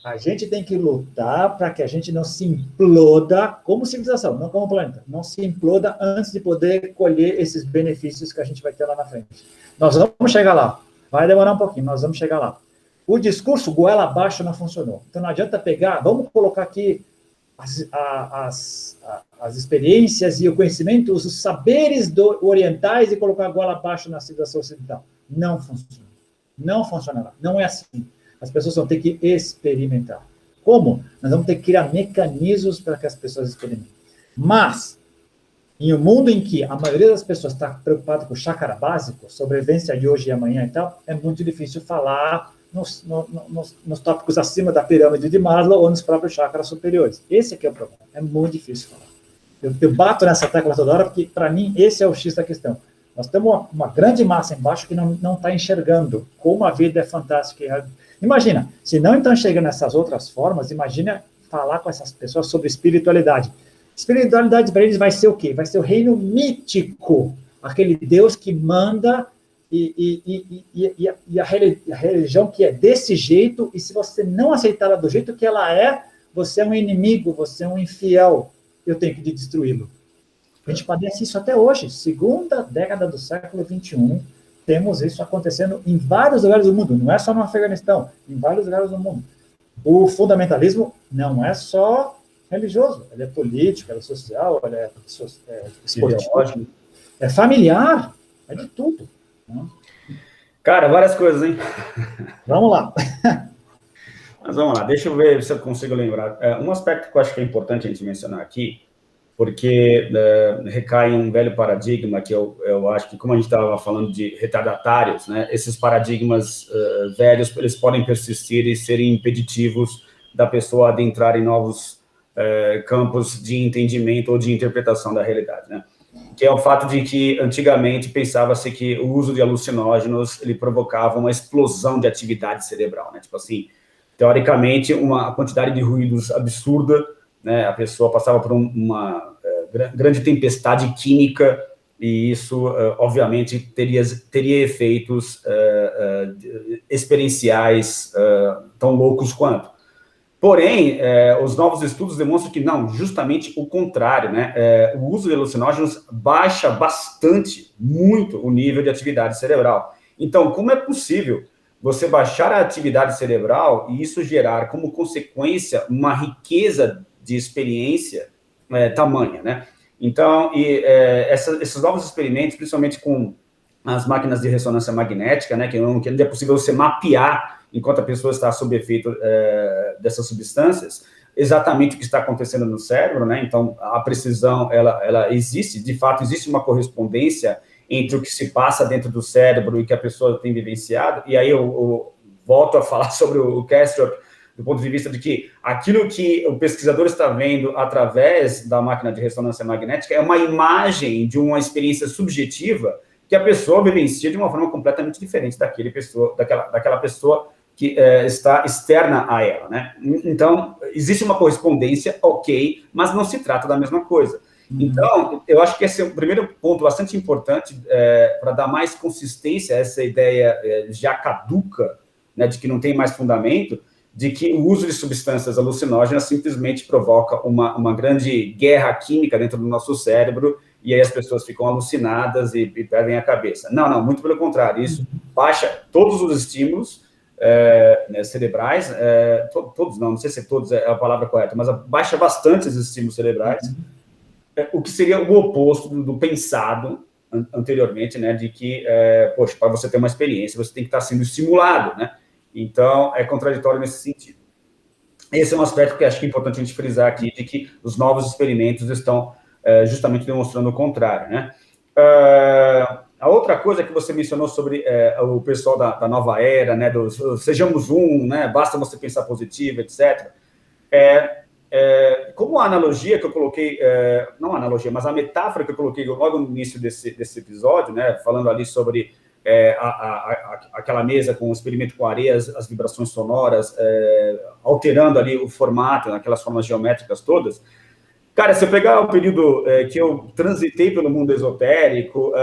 A gente tem que lutar para que a gente não se imploda como civilização, não como planeta. Não se imploda antes de poder colher esses benefícios que a gente vai ter lá na frente. Nós vamos chegar lá. Vai demorar um pouquinho, nós vamos chegar lá. O discurso goela abaixo não funcionou. Então não adianta pegar, vamos colocar aqui as experiências e o conhecimento, os saberes orientais e colocar goela abaixo na civilização ocidental. Não funciona. Não funcionará. Não é assim. As pessoas vão ter que experimentar. Como? Nós vamos ter que criar mecanismos para que as pessoas experimentem. Mas, em um mundo em que a maioria das pessoas está preocupada com o chácara básico, sobrevivência de hoje e amanhã e tal, é muito difícil falar nos tópicos acima da pirâmide de Maslow ou nos próprios chácaras superiores. Esse aqui é o problema. É muito difícil falar. Eu bato nessa tecla toda hora, porque, para mim, esse é o X da questão. Nós temos uma grande massa embaixo que não está enxergando como a vida é fantástica. Imagina, se não estão enxergando essas outras formas, imagina falar com essas pessoas sobre espiritualidade. Espiritualidade para eles vai ser o quê? Vai ser o reino mítico, aquele Deus que manda e a religião que é desse jeito, e se você não aceitar ela do jeito que ela é, você é um inimigo, você é um infiel, eu tenho que destruí-lo. A gente padece isso até hoje, segunda década do século XXI, temos isso acontecendo em vários lugares do mundo, não é só no Afeganistão, em vários lugares do mundo. O fundamentalismo não é só religioso, ele é político, ele é social, ele é esportivo, é familiar, é de tudo. Né? Cara, várias coisas, hein? Vamos lá. Mas vamos lá, deixa eu ver se eu consigo lembrar. Um aspecto que eu acho que é importante a gente mencionar aqui, porque recai em um velho paradigma que eu acho que, como a gente estava falando de retardatários, né, esses paradigmas velhos, eles podem persistir e serem impeditivos da pessoa adentrar em novos campos de entendimento ou de interpretação da realidade, né? Que é o fato de que, antigamente, pensava-se que o uso de alucinógenos, ele provocava uma explosão de atividade cerebral, né? Tipo assim, teoricamente, uma quantidade de ruídos absurda, né? A pessoa passava por uma grande tempestade química e isso, obviamente, teria efeitos experienciais tão loucos quanto. Porém, os novos estudos demonstram que não, justamente o contrário, né? O uso de alucinógenos baixa bastante, muito, o nível de atividade cerebral. Então, como é possível você baixar a atividade cerebral e isso gerar, como consequência, uma riqueza de experiência tamanha, né? Então, esses novos experimentos, principalmente com as máquinas de ressonância magnética, né, que onde é possível você mapear, enquanto a pessoa está sob efeito dessas substâncias, exatamente o que está acontecendo no cérebro, né? Então, a precisão, ela existe, de fato, existe uma correspondência entre o que se passa dentro do cérebro e que a pessoa tem vivenciado, e aí eu volto a falar sobre o Castro, do ponto de vista de que aquilo que o pesquisador está vendo através da máquina de ressonância magnética é uma imagem de uma experiência subjetiva que a pessoa vivencia de uma forma completamente diferente daquela pessoa que está externa a ela, né? Então, existe uma correspondência, ok, mas não se trata da mesma coisa. Então, eu acho que esse é o primeiro ponto bastante importante para dar mais consistência a essa ideia já caduca, né, de que não tem mais fundamento, de que o uso de substâncias alucinógenas simplesmente provoca uma grande guerra química dentro do nosso cérebro e aí as pessoas ficam alucinadas e perdem a cabeça. Não, muito pelo contrário, isso baixa todos os estímulos, né, cerebrais, todos não sei se todos é a palavra correta, mas baixa bastante esses estímulos cerebrais, o que seria o oposto do pensado anteriormente, né, de que, poxa, para você ter uma experiência, você tem que estar sendo estimulado, né? Então, é contraditório nesse sentido. Esse é um aspecto que acho que é importante a gente frisar aqui, de que os novos experimentos estão justamente demonstrando o contrário, né? A outra coisa que você mencionou sobre o pessoal da nova era, né, sejamos um, né, basta você pensar positivo, etc. Como a analogia que eu coloquei, não a analogia, mas a metáfora que eu coloquei logo no início desse episódio, né, falando ali sobre aquela mesa com o experimento com areia, as vibrações sonoras, alterando ali o formato, aquelas formas geométricas todas. Cara, se eu pegar o período que eu transitei pelo mundo esotérico,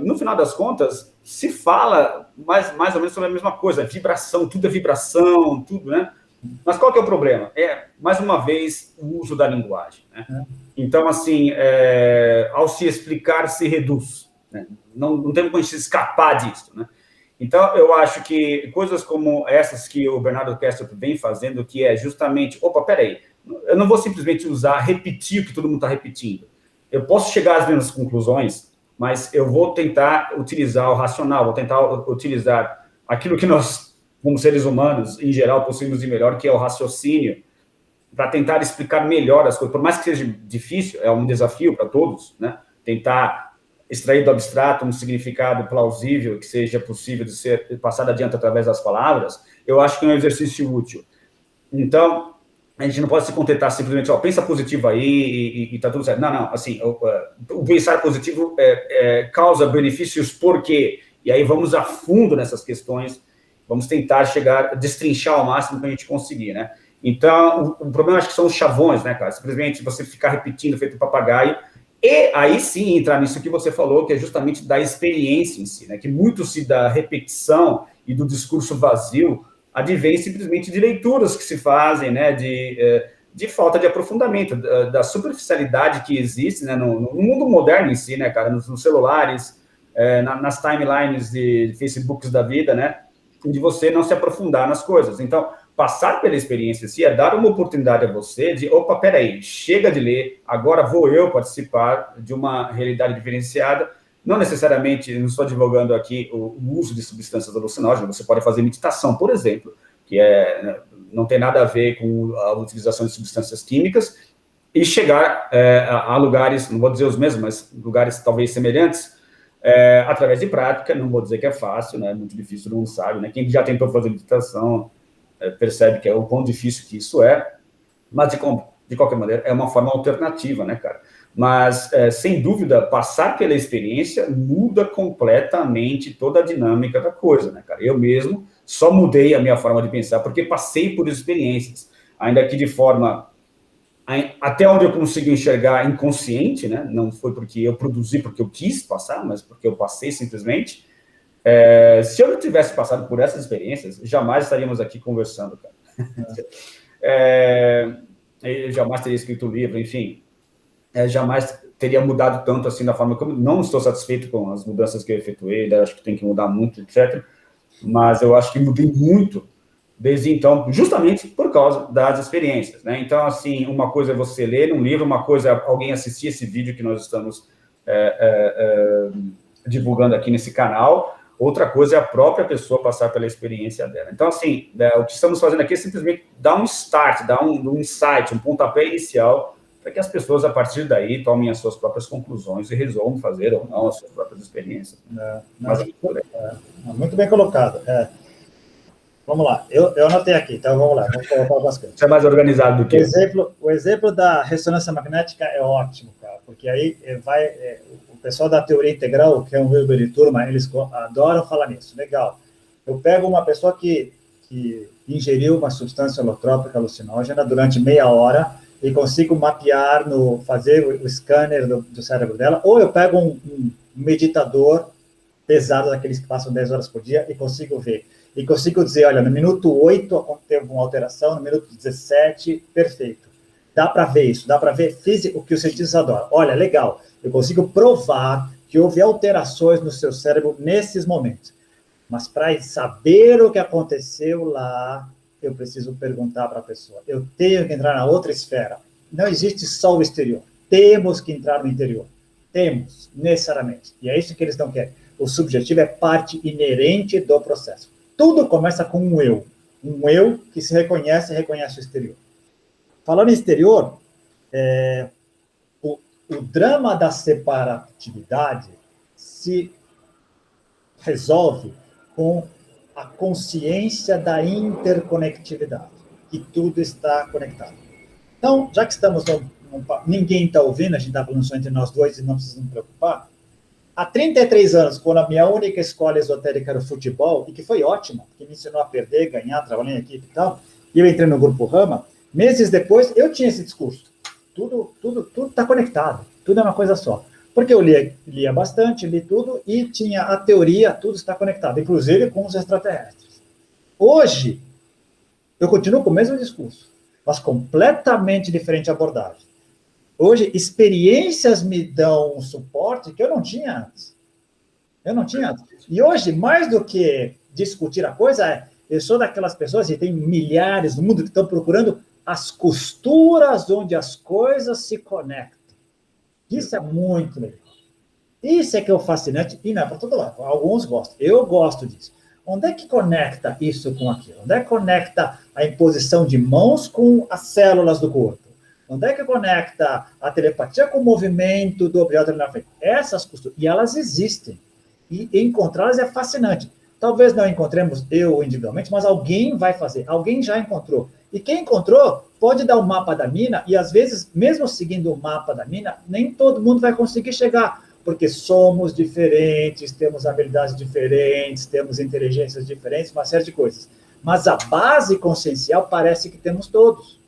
no final das contas, se fala mais ou menos sobre a mesma coisa, vibração, tudo é vibração, tudo, né? Mas qual que é o problema? Mais uma vez, o uso da linguagem, né? Então, assim, ao se explicar, se reduz, né? Não tem como a gente escapar disso, né? Então, eu acho que coisas como essas que o Bernardo Kastrup vem fazendo, que é justamente, peraí, eu não vou simplesmente repetir o que todo mundo está repetindo. Eu posso chegar às mesmas conclusões, mas eu vou tentar utilizar o racional, vou tentar utilizar aquilo que nós, como seres humanos, em geral, possuímos de melhor, que é o raciocínio, para tentar explicar melhor as coisas. Por mais que seja difícil, é um desafio para todos, né? Tentar extrair do abstrato um significado plausível que seja possível de ser passado adiante através das palavras, eu acho que é um exercício útil. Então, a gente não pode se contentar simplesmente, pensa positivo aí e tá tudo certo. Não, assim, o pensar positivo causa benefícios por quê? E aí vamos a fundo nessas questões, vamos tentar destrinchar ao máximo que a gente conseguir, né? Então, o problema acho que são os chavões, né, cara? Simplesmente você ficar repetindo, feito papagaio, e aí sim entrar nisso que você falou, que é justamente da experiência em si, né? Que muito se da repetição e do discurso vazio advém simplesmente de leituras que se fazem, né? De falta de aprofundamento, da superficialidade que existe, né? No mundo moderno em si, né, cara? Nos celulares, nas timelines de Facebooks da vida, né? De você não se aprofundar nas coisas. Então, passar pela experiência em si é dar uma oportunidade a você de, peraí, chega de ler, agora vou eu participar de uma realidade diferenciada. Não necessariamente, não estou divulgando aqui o uso de substâncias alucinógenas, você pode fazer meditação, por exemplo, que não tem nada a ver com a utilização de substâncias químicas, e chegar a lugares, não vou dizer os mesmos, mas lugares talvez semelhantes, através de prática. Não vou dizer que é fácil, né? É muito difícil, não sabe, né? Quem já tentou fazer meditação percebe que é o quão difícil que isso é, mas de qualquer maneira é uma forma alternativa, né, cara? Mas, sem dúvida, passar pela experiência muda completamente toda a dinâmica da coisa, né, cara? Eu mesmo só mudei a minha forma de pensar porque passei por experiências, ainda que de forma até onde eu consigo enxergar inconsciente, né? Não foi porque eu produzi, porque eu quis passar, mas porque eu passei simplesmente. Se eu não tivesse passado por essas experiências, jamais estaríamos aqui conversando, cara. Eu jamais teria escrito o livro, enfim. Jamais teria mudado tanto assim da forma como... Não estou satisfeito com as mudanças que eu efetuei, acho que tem que mudar muito, etc. Mas eu acho que mudei muito desde então, justamente por causa das experiências, né? Então, assim, uma coisa é você ler um livro, uma coisa é alguém assistir esse vídeo que nós estamos divulgando aqui nesse canal, outra coisa é a própria pessoa passar pela experiência dela. Então, assim, o que estamos fazendo aqui é simplesmente dar um start, dar um insight, um pontapé inicial, para que as pessoas, a partir daí, tomem as suas próprias conclusões e resolvam fazer ou não as suas próprias experiências. Muito bem colocado. Vamos lá, eu anotei aqui, então vamos lá, vamos colocar algumas coisas. Você é mais organizado do que o exemplo da ressonância magnética é ótimo, cara, porque aí o pessoal da teoria integral, que é um Wilber de turma, eles adoram falar nisso, legal. Eu pego uma pessoa que ingeriu uma substância holotrópica alucinógena durante meia hora e consigo mapear, fazer o scanner do cérebro dela, ou eu pego um meditador pesado, daqueles que passam 10 horas por dia, e consigo ver. E consigo dizer, olha, no minuto 8 teve uma alteração, no minuto 17, perfeito. Dá para ver isso, dá para ver o que os cientistas adoram. Olha, legal, eu consigo provar que houve alterações no seu cérebro nesses momentos. Mas para saber o que aconteceu lá, eu preciso perguntar para a pessoa. Eu tenho que entrar na outra esfera. Não existe só o exterior. Temos que entrar no interior. Temos, necessariamente. E é isso que eles não querem. O subjetivo é parte inerente do processo. Tudo começa com um eu. Um eu que se reconhece e reconhece o exterior. Falando em exterior, o drama da separatividade se resolve com a consciência da interconectividade, que tudo está conectado. Então, já que estamos ninguém está ouvindo, a gente está falando só entre nós dois e não precisa nos preocupar. Há 33 anos, quando a minha única escola esotérica era o futebol, e que foi ótima, que me ensinou a perder, ganhar, trabalhar em equipe e tal, e eu entrei no Grupo Rama, meses depois eu tinha esse discurso. Tudo está conectado, tudo é uma coisa só. Porque eu lia bastante, li tudo, e tinha a teoria, tudo está conectado, inclusive com os extraterrestres. Hoje, eu continuo com o mesmo discurso, mas completamente diferente a abordagem. Hoje, experiências me dão um suporte que eu não tinha antes. E hoje, mais do que discutir a coisa, eu sou daquelas pessoas, e tem milhares no mundo que estão procurando as costuras onde as coisas se conectam. Isso é muito legal. Isso é que é o fascinante, e não é para todo lado. Alguns gostam. Eu gosto disso. Onde é que conecta isso com aquilo? Onde é que conecta a imposição de mãos com as células do corpo? Onde é que conecta a telepatia com o movimento do objeto ali na frente? Essas costuras, e elas existem. E encontrá-las é fascinante. Talvez não encontremos eu individualmente, mas alguém vai fazer. Alguém já encontrou. E quem encontrou pode dar o mapa da mina, e às vezes, mesmo seguindo o mapa da mina, nem todo mundo vai conseguir chegar, porque somos diferentes, temos habilidades diferentes, temos inteligências diferentes, uma série de coisas. Mas a base consciencial parece que temos todos.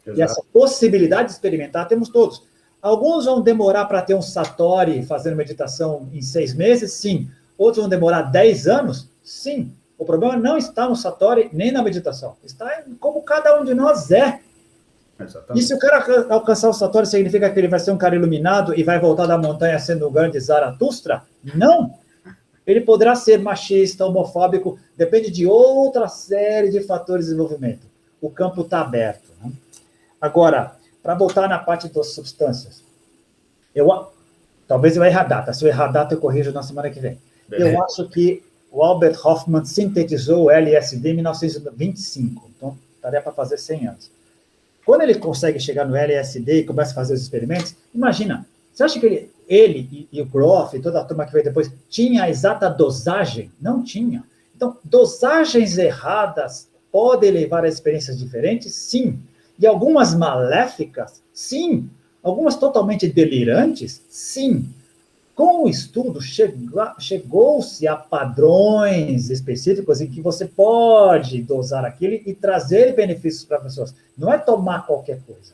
Exato. E essa possibilidade de experimentar temos todos. Alguns vão demorar para ter um satori fazendo meditação em 6 meses, sim. Outros vão demorar 10 anos, sim. O problema não está no satori nem na meditação. Está em como cada um de nós é. Exatamente. E se o cara alcançar o satori, significa que ele vai ser um cara iluminado e vai voltar da montanha sendo um grande Zaratustra? Não. Ele poderá ser machista, homofóbico, depende de outra série de fatores de desenvolvimento. O campo está aberto. Né? Agora, para voltar na parte das substâncias, talvez eu erre a data. Se eu errar a data, eu corrijo na semana que vem. Eu acho que o Albert Hofmann sintetizou o LSD em 1925, então estaria para fazer 100 anos. Quando ele consegue chegar no LSD e começa a fazer os experimentos, imagina, você acha que ele e o Groff e toda a turma que veio depois tinha a exata dosagem? Não tinha. Então, dosagens erradas podem levar a experiências diferentes? Sim. E algumas maléficas? Sim. Algumas totalmente delirantes? Sim. Com o estudo, chegou-se a padrões específicos em que você pode dosar aquilo e trazer benefícios para as pessoas. Não é tomar qualquer coisa.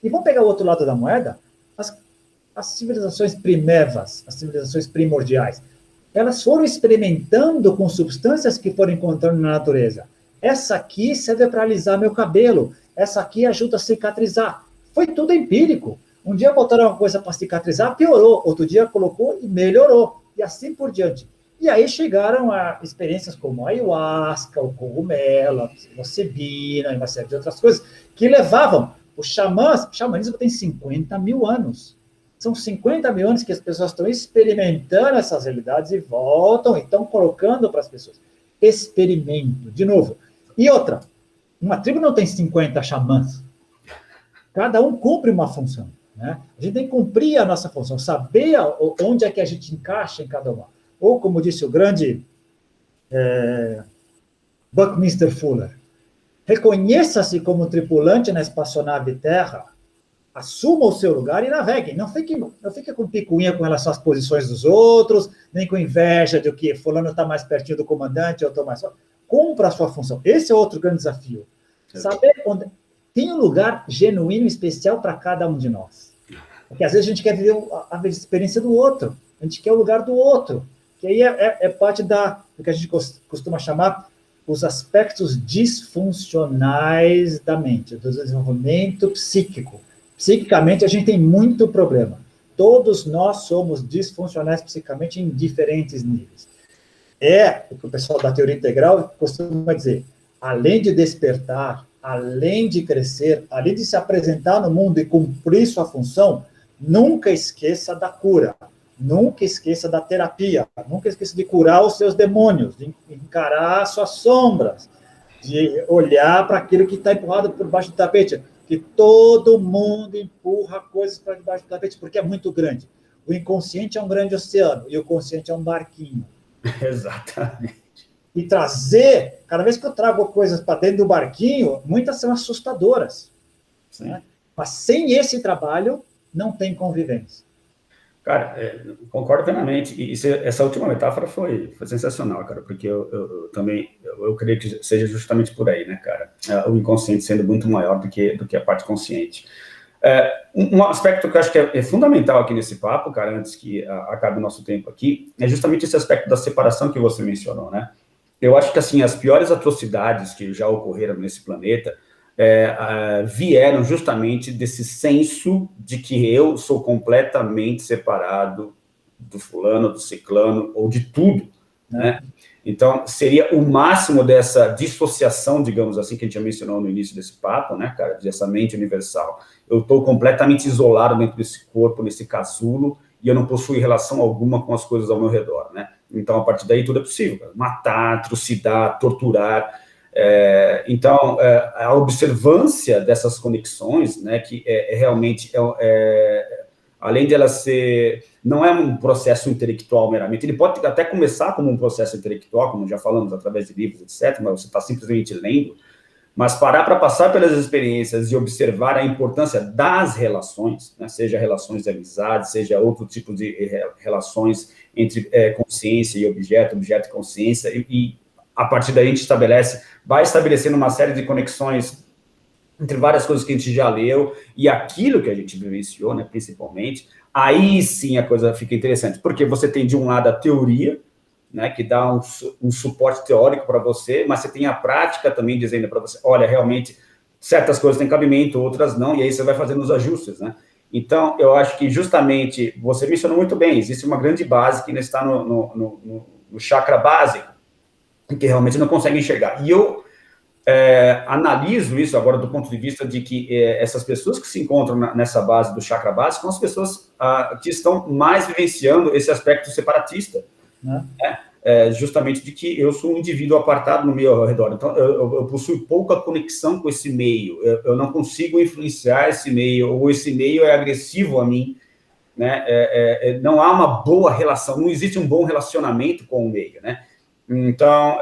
E vamos pegar o outro lado da moeda, as civilizações primevas, as civilizações primordiais, elas foram experimentando com substâncias que foram encontrando na natureza. Essa aqui serve para alisar meu cabelo, essa aqui ajuda a cicatrizar. Foi tudo empírico. Um dia botaram uma coisa para cicatrizar, piorou. Outro dia colocou e melhorou. E assim por diante. E aí chegaram a experiências como a ayahuasca, o cogumelo, a psilocibina e uma série de outras coisas que levavam os xamãs. O xamanismo tem 50 mil anos. São 50 mil anos que as pessoas estão experimentando essas realidades e voltam e estão colocando para as pessoas. Experimento, de novo. E outra, uma tribo não tem 50 xamãs. Cada um cumpre uma função. Né? A gente tem que cumprir a nossa função, saber onde é que a gente encaixa em cada uma. Ou, como disse o grande Buckminster Fuller, reconheça-se como tripulante na espaçonave Terra, assuma o seu lugar e navegue. Não fique com picuinha com relação às posições dos outros, nem com inveja de que fulano está mais pertinho do comandante, eu estou mais... Cumpra a sua função. Esse é outro grande desafio. Saber onde... Tem um lugar genuíno, especial para cada um de nós. Porque às vezes a gente quer viver a experiência do outro. A gente quer o lugar do outro. Que aí é parte do que a gente costuma chamar os aspectos disfuncionais da mente, do desenvolvimento psíquico. Psiquicamente, a gente tem muito problema. Todos nós somos disfuncionais psicicamente em diferentes níveis. é o que o pessoal da teoria integral costuma dizer, além de despertar, além de crescer, além de se apresentar no mundo e cumprir sua função, nunca esqueça da cura, nunca esqueça da terapia, nunca esqueça de curar os seus demônios, de encarar suas sombras, de olhar para aquilo que está empurrado por baixo do tapete, que todo mundo empurra coisas para debaixo do tapete, porque é muito grande. O inconsciente é um grande oceano e o consciente é um barquinho. Exatamente. E trazer, cada vez que eu trago coisas para dentro do barquinho, muitas são assustadoras. Né? Mas sem esse trabalho, não tem convivência. Cara, concordo plenamente. E essa última metáfora foi sensacional, cara, porque eu também creio que seja justamente por aí, né, cara? O inconsciente sendo muito maior do que a parte consciente. Um aspecto que eu acho que é fundamental aqui nesse papo, cara, antes que acabe o nosso tempo aqui, é justamente esse aspecto da separação que você mencionou, né? Eu acho que, assim, as piores atrocidades que já ocorreram nesse planeta vieram justamente desse senso de que eu sou completamente separado do fulano, do ciclano, ou de tudo, né? Então, seria o máximo dessa dissociação, digamos assim, que a gente já mencionou no início desse papo, né, cara, dessa mente universal. Eu estou completamente isolado dentro desse corpo, nesse casulo, e eu não possuo relação alguma com as coisas ao meu redor, né? Então, a partir daí, tudo é possível, cara. Matar, trucidar, torturar. Então, a observância dessas conexões, né, que realmente, além de ela ser, não é um processo intelectual meramente, ele pode até começar como um processo intelectual, como já falamos, através de livros, etc., mas você está simplesmente lendo, mas parar para passar pelas experiências e observar a importância das relações, né, seja relações de amizade, seja outro tipo de relações entre consciência e objeto e consciência, e a partir daí a gente vai estabelecendo uma série de conexões entre várias coisas que a gente já leu e aquilo que a gente vivenciou, né, principalmente, aí sim a coisa fica interessante, porque você tem de um lado a teoria, né, que dá um suporte teórico para você, mas você tem a prática também dizendo para você, olha, realmente, certas coisas têm cabimento, outras não, e aí você vai fazendo os ajustes, né? Então, eu acho que justamente, você mencionou muito bem, existe uma grande base que ainda está no chakra básico, que realmente não consegue enxergar. E eu analiso isso agora do ponto de vista de que essas pessoas que se encontram nessa base do chakra básico são as pessoas que estão mais vivenciando esse aspecto separatista, né? Justamente de que eu sou um indivíduo apartado no meio ao redor, então eu possuo pouca conexão com esse meio, eu não consigo influenciar esse meio, ou esse meio é agressivo a mim, né? Não há uma boa relação, não existe um bom relacionamento com o meio, né? Então,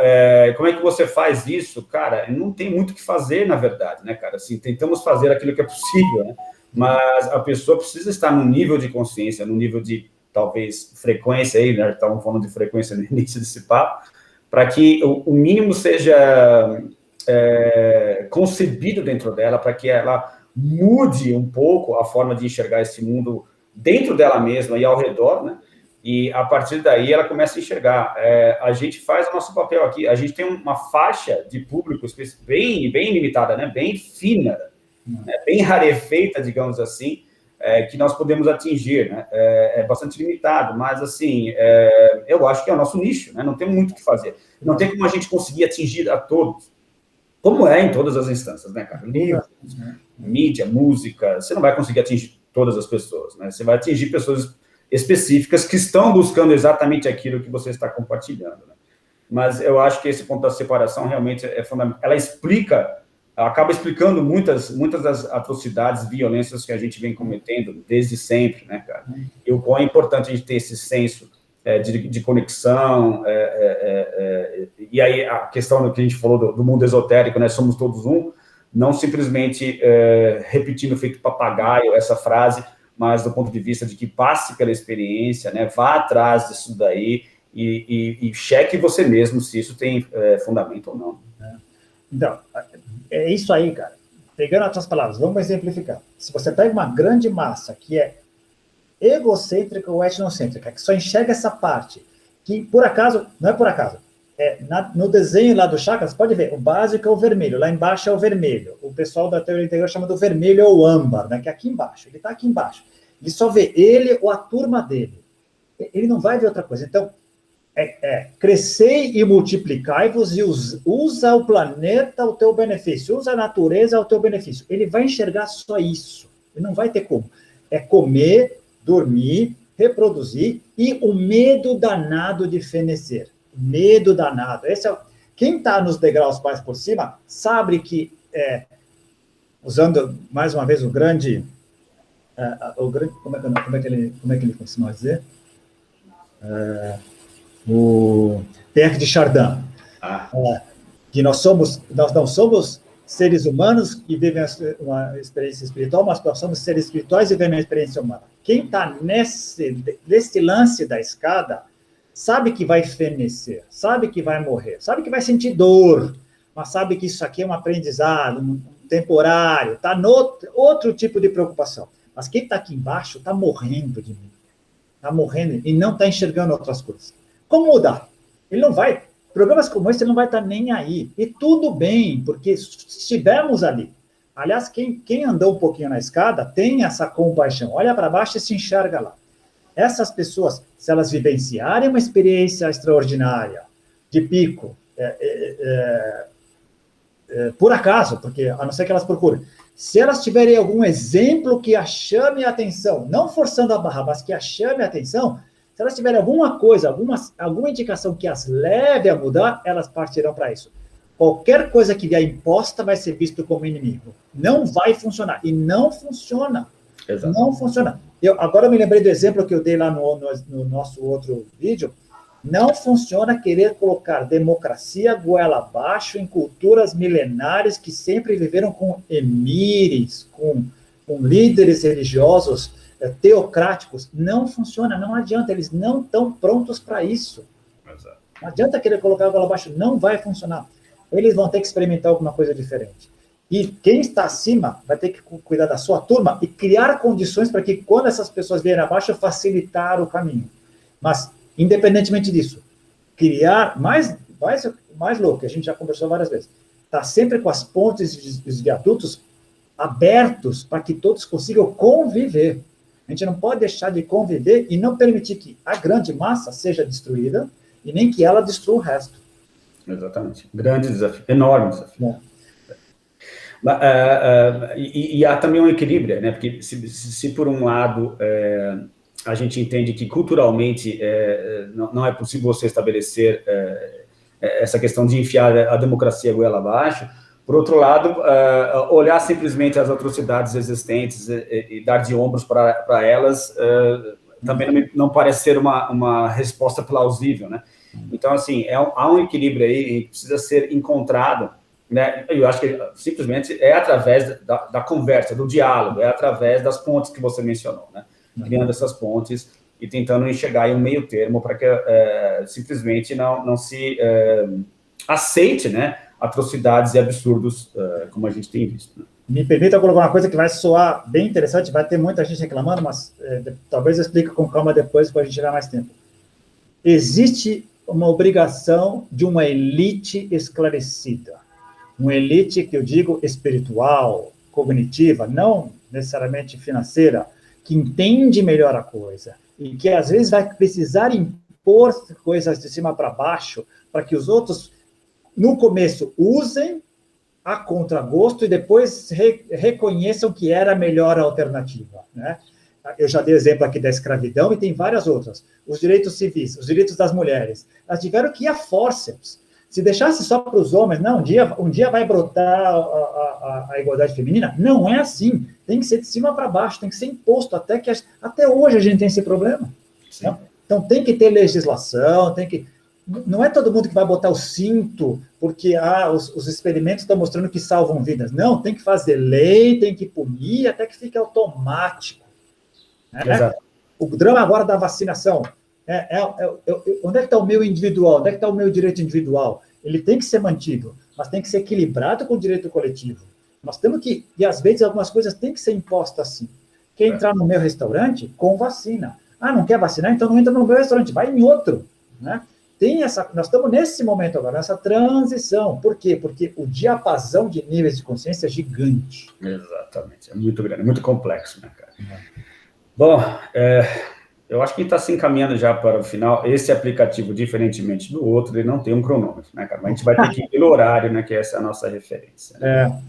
como é que você faz isso? Cara, não tem muito o que fazer, na verdade, né, cara? Assim, tentamos fazer aquilo que é possível, né? Mas a pessoa precisa estar num nível de consciência, num nível de, talvez, frequência aí, né? Estavam falando de frequência no início desse papo, para que o mínimo seja concebido dentro dela, para que ela mude um pouco a forma de enxergar esse mundo dentro dela mesma e ao redor, né? E, a partir daí, ela começa a enxergar. A gente faz o nosso papel aqui. A gente tem uma faixa de público bem limitada, né? Bem fina, né? Bem rarefeita, digamos assim, que nós podemos atingir, né? É bastante limitado, mas, assim, eu acho que é o nosso nicho, né? Não tem muito o que fazer. Não tem como a gente conseguir atingir a todos, como é em todas as instâncias, né, cara? Livros, mídia, música, você não vai conseguir atingir todas as pessoas, né? Você vai atingir pessoas específicas que estão buscando exatamente aquilo que você está compartilhando, né? Mas eu acho que esse ponto da separação realmente é fundamental. Ela acaba explicando muitas das atrocidades, violências que a gente vem cometendo desde sempre, né, cara? E o quão é importante a gente ter esse senso de conexão, e aí a questão que a gente falou do mundo esotérico, né, somos todos um, não simplesmente repetindo feito papagaio essa frase, mas do ponto de vista de que passe pela experiência, né, vá atrás disso daí e cheque você mesmo se isso tem fundamento ou não. Então, é isso aí, cara. Pegando as tuas palavras, vamos exemplificar. Se você pega uma grande massa que é egocêntrica ou etnocêntrica, que só enxerga essa parte, que por acaso, não é por acaso, no desenho lá do chakra, você pode ver, o básico é o vermelho, lá embaixo é o vermelho. O pessoal da teoria integral chama do vermelho ou âmbar, né, que é aqui embaixo. Ele está aqui embaixo. Ele só vê ele ou a turma dele. Ele não vai ver outra coisa. Então, crescei e multiplicai-vos e usa o planeta ao teu benefício, usa a natureza ao teu benefício. Ele vai enxergar só isso, ele não vai ter como. É comer, dormir, reproduzir e o medo danado de fenecer. Medo danado. Quem está nos degraus mais por cima sabe que, usando mais uma vez o grande como é que ele costuma dizer? O Pierre de Chardin, que nós não somos seres humanos que vivem uma experiência espiritual, mas nós somos seres espirituais e vivem uma experiência humana. Quem está nesse lance da escada sabe que vai fenecer, sabe que vai morrer, sabe que vai sentir dor, mas sabe que isso aqui é um aprendizado temporário, está no outro tipo de preocupação. Mas quem está aqui embaixo está morrendo de mim, está morrendo e não está enxergando outras coisas. Como mudar? Ele não vai, programas como esse, ele não vai estar nem aí. E tudo bem, porque estivermos ali. Aliás, quem andou um pouquinho na escada tem essa compaixão. Olha para baixo e se enxerga lá. Essas pessoas, se elas vivenciarem uma experiência extraordinária, de pico, por acaso, porque a não ser que elas procurem, se elas tiverem algum exemplo que a chame a atenção, não forçando a barra, mas que a chame a atenção, se elas tiverem alguma coisa, alguma indicação que as leve a mudar, elas partirão para isso. Qualquer coisa que vier imposta vai ser visto como inimigo. Não vai funcionar. E não funciona. Exato. Não funciona. Agora eu me lembrei do exemplo que eu dei lá no nosso outro vídeo. Não funciona querer colocar democracia goela abaixo em culturas milenares que sempre viveram com emires, com líderes religiosos teocráticos. Não funciona, não adianta, eles não estão prontos para isso. Exato. Não adianta querer colocar a goela abaixo, não vai funcionar. Eles vão ter que experimentar alguma coisa diferente. E quem está acima vai ter que cuidar da sua turma e criar condições para que, quando essas pessoas vierem abaixo, facilitar o caminho. Mas, independentemente disso, criar mais louco, que a gente já conversou várias vezes, está sempre com as pontes e os viadutos abertos para que todos consigam conviver. A gente não pode deixar de conviver e não permitir que a grande massa seja destruída e nem que ela destrua o resto. Exatamente. Grande desafio, enorme desafio. E há também um equilíbrio, né? Porque se por um lado a gente entende que culturalmente não é possível você estabelecer essa questão de enfiar a democracia goela abaixo, por outro lado, olhar simplesmente as atrocidades existentes e dar de ombros para elas também não parece ser uma resposta plausível, né? Então, assim, há um equilíbrio aí que precisa ser encontrado, né? Eu acho que simplesmente é através da conversa, do diálogo, é através das pontes que você mencionou, né? Criando essas pontes e tentando enxergar aí um meio termo para que simplesmente não se aceite, né, atrocidades e absurdos como a gente tem visto. Né? Me permita colocar uma coisa que vai soar bem interessante, vai ter muita gente reclamando, mas talvez eu explique com calma depois para a gente tirar mais tempo. Existe uma obrigação de uma elite esclarecida. Uma elite, que eu digo, espiritual, cognitiva, não necessariamente financeira, que entende melhor a coisa e que, às vezes, vai precisar impor coisas de cima para baixo para que os outros, no começo, usem a contragosto e depois reconheçam que era a melhor alternativa, né? Eu já dei exemplo aqui da escravidão e tem várias outras. Os direitos civis, os direitos das mulheres. Elas tiveram que ir a forceps. Se deixasse só para os homens, não, um dia vai brotar a igualdade feminina. Não é assim. Tem que ser de cima para baixo, tem que ser imposto. Até hoje a gente tem esse problema. Então tem que ter legislação, não é todo mundo que vai botar o cinto porque os experimentos estão mostrando que salvam vidas. Não, tem que fazer lei, tem que punir, até que fique automático. O drama agora da vacinação. Onde é que está o meu individual? Onde é que está o meu direito individual? Ele tem que ser mantido, mas tem que ser equilibrado com o direito coletivo. Nós temos que, e às vezes algumas coisas têm que ser impostas assim. Quer entrar no meu restaurante? Com vacina. Não quer vacinar? Então não entra no meu restaurante, vai em outro. Né? Nós estamos nesse momento agora, nessa transição. Por quê? Porque o diapasão de níveis de consciência é gigante. Exatamente, é muito grande, muito complexo, né, cara? Bom, Eu acho que está se encaminhando já para o final. Esse aplicativo, diferentemente do outro, ele não tem um cronômetro, né, cara? Mas a gente vai ter que ir pelo horário, né? Que essa é a nossa referência. Né?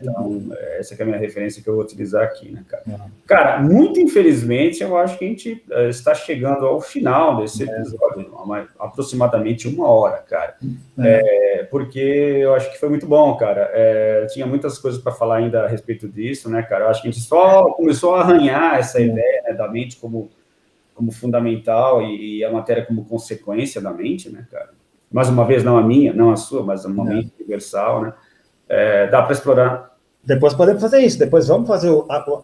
Então, essa que é a minha referência que eu vou utilizar aqui, né, cara? Cara, muito infelizmente, eu acho que a gente está chegando ao final desse episódio, aproximadamente 1 hora, cara. Porque eu acho que foi muito bom, cara. Tinha muitas coisas para falar ainda a respeito disso, né, cara? Eu acho que a gente só começou a arranhar essa ideia, né, da mente como fundamental e a matéria como consequência da mente, né, cara? Mais uma vez, não a minha, não a sua, mas uma mente universal, né? Dá para explorar. Depois podemos fazer isso. Depois vamos fazer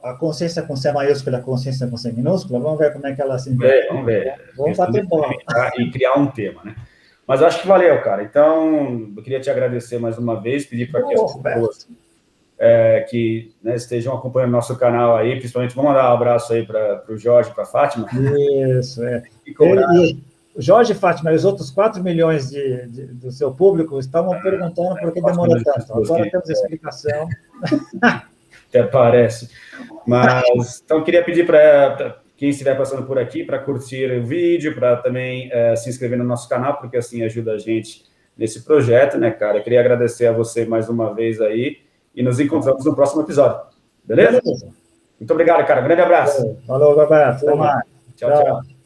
a consciência com C maiúscula, a consciência com C minúscula. Vamos ver como é que ela se inverte. Vamos ver. Vamos bater bola. E criar um tema, né? Mas eu acho que valeu, cara. Então, eu queria te agradecer mais uma vez, pedir para que as pessoas que estejam acompanhando nosso canal aí, principalmente, vamos mandar um abraço aí para o Jorge, para a Fátima. Isso, E Jorge, Fátima e os outros 4 milhões do seu público estavam perguntando por que demorou tanto. Agora temos a explicação. Até parece. Mas, então, queria pedir para quem estiver passando por aqui para curtir o vídeo, para também se inscrever no nosso canal, porque assim ajuda a gente nesse projeto, né, cara? Eu queria agradecer a você mais uma vez aí e nos encontramos no próximo episódio. Beleza? Muito obrigado, cara. Um grande abraço. Falou, abraço. Até mais. Tchau, tchau.